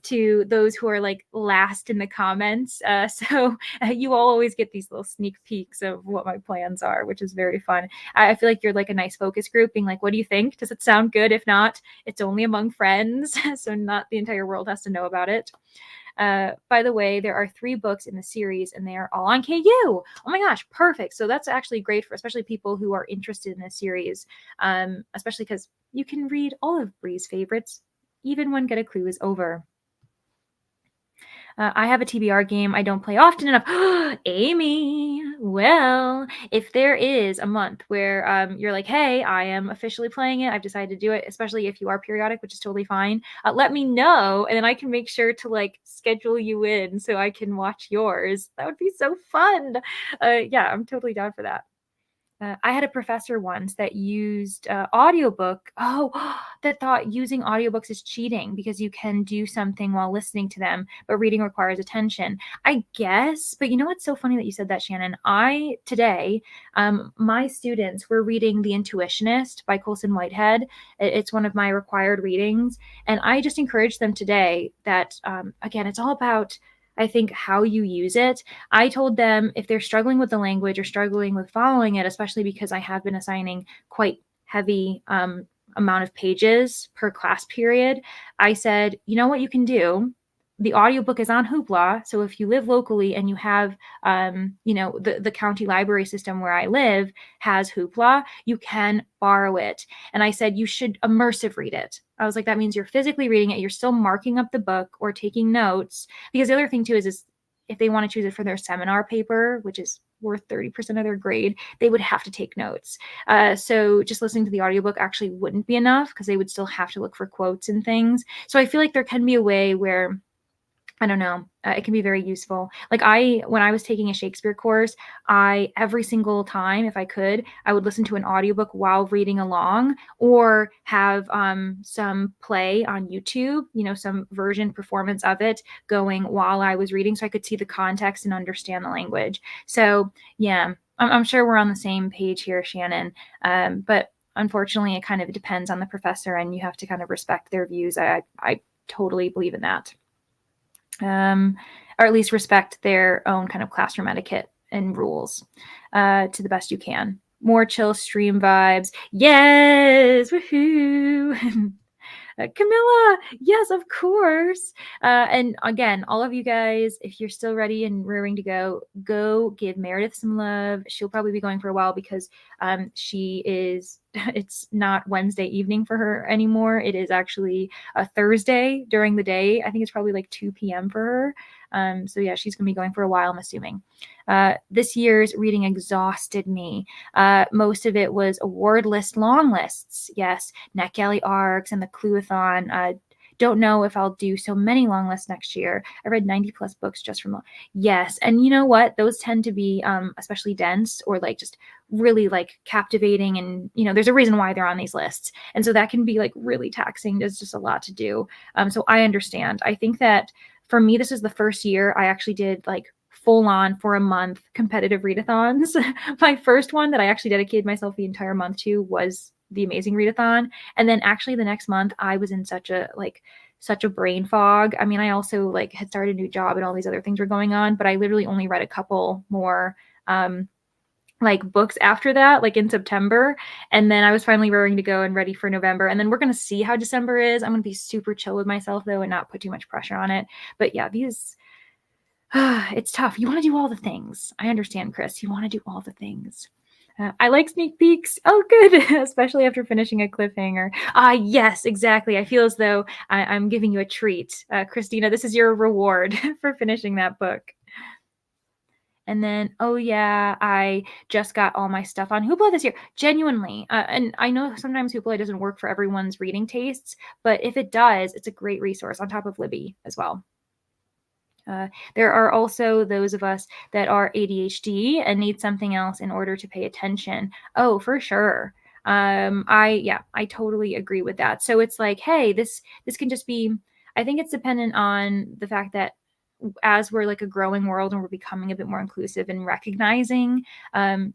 S1: to those who are like last in the comments. So you all always get these little sneak peeks of what my plans are, which is very fun. I feel like you're like a nice focus group being like, what do you think? Does it sound good? If not, it's only among friends. So not the entire world has to know about it. By the way, there are 3 books in the series and they are all on KU. Oh my gosh, perfect. So that's actually great for especially people who are interested in this series, especially because you can read all of Bree's favorites, even when Get a Clue is over. I have a TBR game I don't play often enough. Amy, well, if there is a month where you're like, hey, I am officially playing it, I've decided to do it, especially if you are periodic, which is totally fine, let me know, and then I can make sure to like schedule you in so I can watch yours. That would be so fun. Yeah, I'm totally down for that. I had a professor once that used audiobook. That thought using audiobooks is cheating because you can do something while listening to them, but reading requires attention. I guess, but you know what's so funny that you said that, Shannon? Today, my students were reading The Intuitionist by Colson Whitehead. It's one of my required readings, and I just encouraged them today that, again, it's all about, I think, how you use it. I told them if they're struggling with the language or struggling with following it, especially because I have been assigning quite heavy amount of pages per class period, I said, you know what you can do? The audiobook is on Hoopla. So if you live locally and you have, the county library system where I live has Hoopla, you can borrow it. And I said, you should immersive read it. I was like, that means you're physically reading it. You're still marking up the book or taking notes. Because the other thing too is if they want to choose it for their seminar paper, which is worth 30% of their grade, they would have to take notes. So just listening to the audiobook actually wouldn't be enough because they would still have to look for quotes and things. So I feel like there can be a way where, I don't know, it can be very useful. Like when I was taking a Shakespeare course, every single time, if I could, I would listen to an audiobook while reading along or have some play on YouTube, some version performance of it going while I was reading so I could see the context and understand the language. So yeah, I'm sure we're on the same page here, Shannon. But unfortunately, it kind of depends on the professor and you have to kind of respect their views. I totally believe in that. Or at least respect their own kind of classroom etiquette and rules to the best you can. More chill stream vibes. Yes, woohoo! Camilla, yes, of course. And again, all of you guys, if you're still ready and raring to go give Meredith some love. She'll probably be going for a while because it's not Wednesday evening for her anymore. It is actually a Thursday during the day. I think it's probably like 2 p.m. for her. So yeah, she's going to be going for a while, I'm assuming. This year's reading exhausted me. Most of it was award list long lists. Yes, NetGalley ARCs and the Clueathon. Don't know if I'll do so many long lists next year. I read 90 plus books just from yes. And you know what? Those tend to be especially dense or like just really like captivating. And, there's a reason why they're on these lists. And so that can be like really taxing. There's just a lot to do. So I understand. I think that for me, this is the first year I actually did like full on for a month competitive readathons. My first one that I actually dedicated myself the entire month to was the Amazing Readathon. And then actually the next month I was in such a brain fog. I mean, I also like had started a new job and all these other things were going on, but I literally only read a couple more books after that, like in September. And then I was finally raring to go and ready for November. And then we're going to see how December is. I'm going to be super chill with myself though and not put too much pressure on it. But yeah, it's tough. You want to do all the things. I understand, Chris. You want to do all the things. I like sneak peeks. Oh, good. Especially after finishing a cliffhanger. Yes, exactly. I feel as though I'm giving you a treat. Christina, this is your reward for finishing that book. And then, oh yeah, I just got all my stuff on Hoopla this year. Genuinely. And I know sometimes Hoopla doesn't work for everyone's reading tastes, but if it does, it's a great resource on top of Libby as well. There are also those of us that are ADHD and need something else in order to pay attention. Oh, for sure. I totally agree with that. So it's like, hey, this can just be, I think it's dependent on the fact that as we're like a growing world and we're becoming a bit more inclusive and recognizing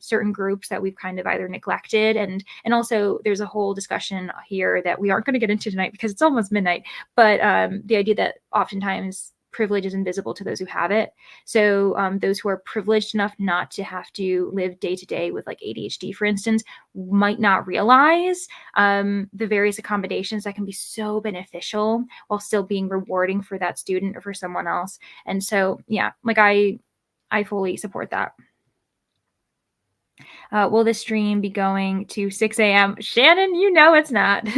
S1: certain groups that we've kind of either neglected. And also there's a whole discussion here that we aren't going to get into tonight because it's almost midnight, but the idea that oftentimes privilege is invisible to those who have it. So those who are privileged enough not to have to live day to day with like ADHD, for instance, might not realize the various accommodations that can be so beneficial while still being rewarding for that student or for someone else. And so, yeah, like I fully support that. Will this stream be going to 6 a.m.? Shannon, it's not.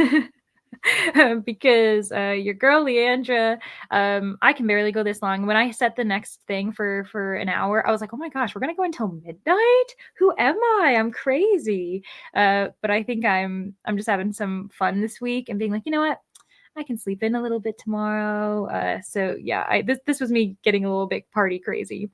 S1: Because your girl Leandra, I can barely go this long. When I set the next thing for an hour, I was like, oh my gosh, we're gonna go until midnight? Who am I? I'm crazy. But I think I'm just having some fun this week and being like, you know what? I can sleep in a little bit tomorrow. So yeah, this was me getting a little bit party crazy.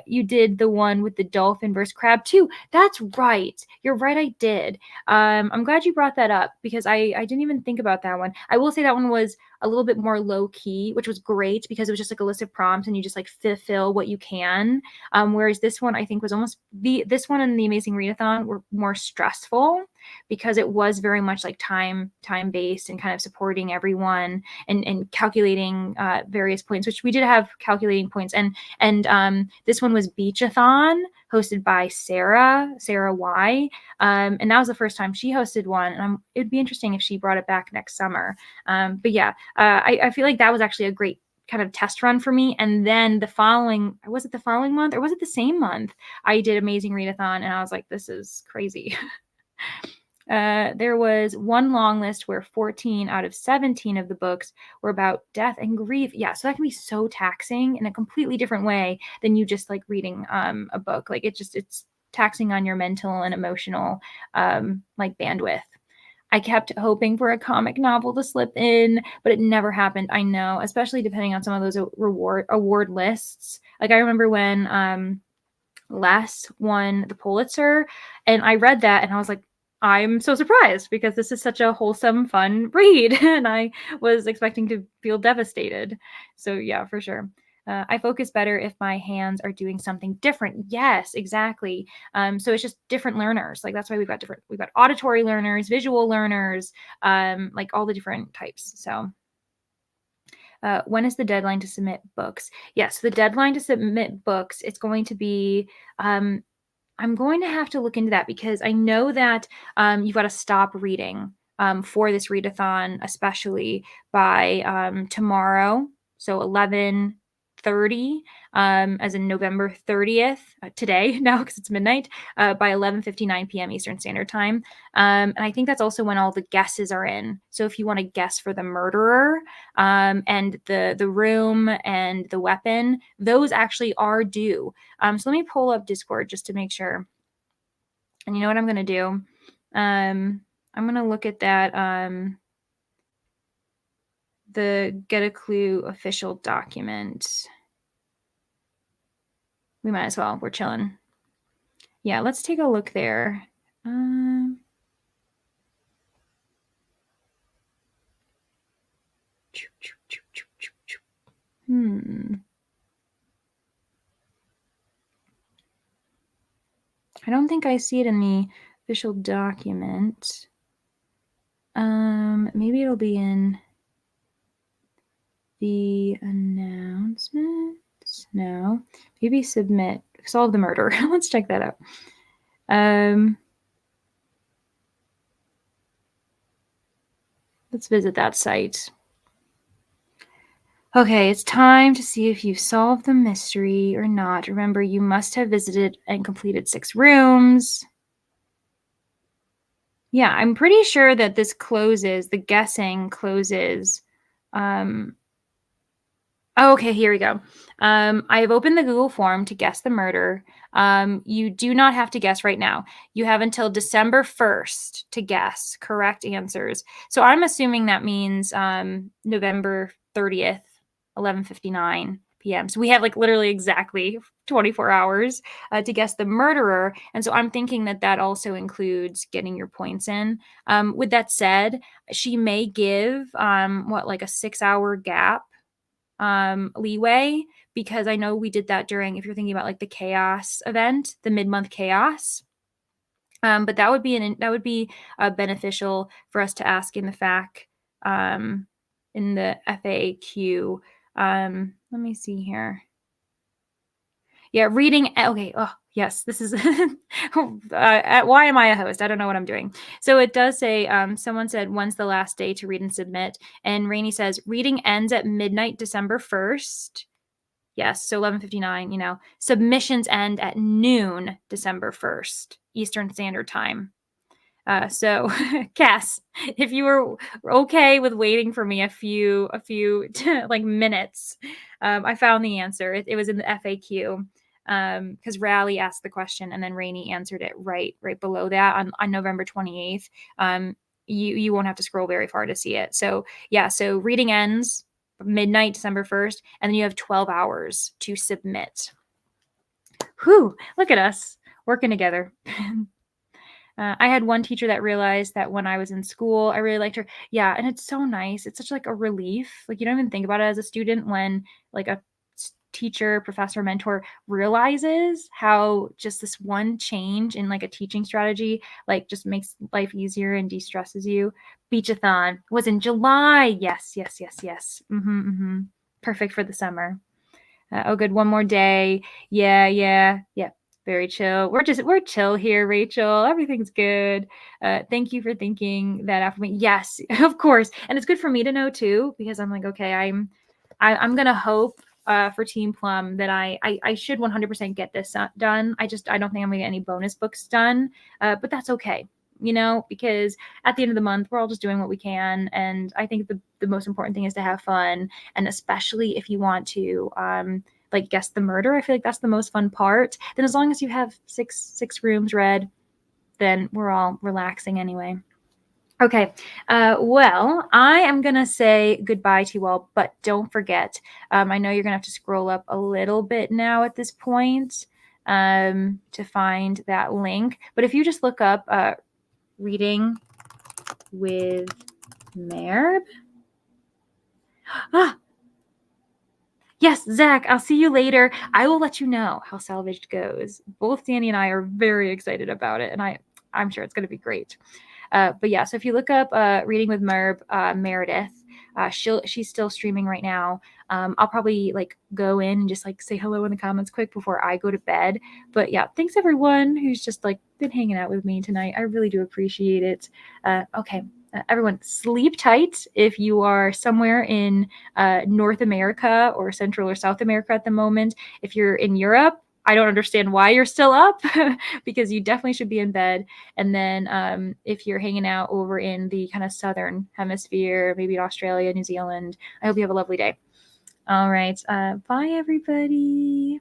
S1: You did the one with the dolphin versus crab too. That's right. You're right. I did. I'm glad you brought that up because I didn't even think about that one. I will say that one was a little bit more low key, which was great because it was just like a list of prompts and you just like fulfill what you can. Whereas this one I think was almost this one and the Amazing Readathon were more stressful. because it was very much like time based and kind of supporting everyone and calculating various points, which we did have calculating points. And this one was Beachathon, hosted by Sarah Y. And that was the first time she hosted one. And it'd be interesting if she brought it back next summer. But yeah, I feel like that was actually a great kind of test run for me. And then was it the following month or was it the same month? I did Amazing Readathon and I was like, this is crazy. There was one long list where 14 out of 17 of the books were about death and grief. Yeah, so that can be so taxing in a completely different way than you just like reading a book. Like it's taxing on your mental and emotional like bandwidth. I kept hoping for a comic novel to slip in, but it never happened. I know, especially depending on some of those award lists. Like I remember when Les won the Pulitzer, and I read that and I was like, I'm so surprised because this is such a wholesome, fun read. And I was expecting to feel devastated. So yeah, for sure. I focus better if my hands are doing something different. Yes, exactly. So it's just different learners. Like that's why we've got auditory learners, visual learners, like all the different types. So when is the deadline to submit books? Yes, the deadline to submit books, it's going to be, I'm going to have to look into that because I know that you've got to stop reading for this readathon, especially by tomorrow. So 11:30, as in November 30th, today now because it's midnight, by 11:59 p.m. Eastern Standard Time. And I think that's also when all the guesses are in. So if you want to guess for the murderer and the room and the weapon, those actually are due. So let me pull up Discord just to make sure. And you know what I'm going to do? I'm going to look at that, the Get a Clue official document. We might as well. We're chilling. Yeah, let's take a look there. I don't think I see it in the official document. Maybe it'll be in the announcements. No, maybe submit, solve the murder. Let's check that out. Let's visit that site. Okay, it's time to see if you've solved the mystery or not. Remember, you must have visited and completed 6 rooms. Yeah, I'm pretty sure that this closes, the guessing closes. Okay, here we go. I have opened the Google form to guess the murder. You do not have to guess right now. You have until December 1st to guess correct answers. So I'm assuming that means November 30th, 11:59 p.m. So we have like literally exactly 24 hours to guess the murderer. And so I'm thinking that that also includes getting your points in. With that said, she may give like a 6-hour gap leeway, because I know we did that during, if you're thinking about like the chaos event, the mid-month chaos. But that would be beneficial for us to ask in the FAQ, in the FAQ. Let me see here. Yeah, reading. Okay. Oh, yes. This is why am I a host? I don't know what I'm doing. So it does say, someone said, when's the last day to read and submit? And Rainey says, reading ends at midnight, December 1st. Yes. So 11:59, submissions end at noon, December 1st, Eastern Standard Time. So Cass, if you were okay with waiting for me a few like minutes, I found the answer. It was in the FAQ, because Rally asked the question and then Rainey answered it right below that on November 28th. You won't have to scroll very far to see it. So yeah, so reading ends midnight, December 1st, and then you have 12 hours to submit. Whew, look at us working together. I had one teacher that realized that when I was in school, I really liked her. Yeah, and it's so nice. It's such like a relief. Like you don't even think about it as a student when like a teacher, professor, mentor realizes how just this one change in like a teaching strategy like just makes life easier and de-stresses you. Beachathon was in July. Yes. Perfect for the summer. Oh, good. One more day. Yeah. Very chill. We're chill here, Rachel. Everything's good. Thank you for thinking that out for me. Yes, of course. And it's good for me to know too, because I'm like, okay, I'm gonna hope for Team Plum that I should 100% get this done. I don't think I'm gonna get any bonus books done, but that's okay. Because at the end of the month, we're all just doing what we can. And I think the most important thing is to have fun. And especially if you want to like guess the murder, I feel like that's the most fun part. Then as long as you have six rooms read, then we're all relaxing anyway. Okay, well, I am going to say goodbye to you all, but don't forget, I know you're going to have to scroll up a little bit now at this point to find that link. But if you just look up Reading with Merb. Yes, Zach, I'll see you later. I will let you know how Salvaged goes. Both Danny and I are very excited about it, and I'm sure it's going to be great. But yeah, so if you look up Reading with Merb, Meredith, she's still streaming right now. I'll probably like go in and just like say hello in the comments quick before I go to bed. But yeah, thanks everyone who's just like been hanging out with me tonight. I really do appreciate it. Okay. Everyone, sleep tight if you are somewhere in North America or Central or South America at the moment. If you're in Europe, I don't understand why you're still up because you definitely should be in bed. And then if you're hanging out over in the kind of Southern hemisphere, maybe Australia, New Zealand, I hope you have a lovely day. All right. Bye, everybody.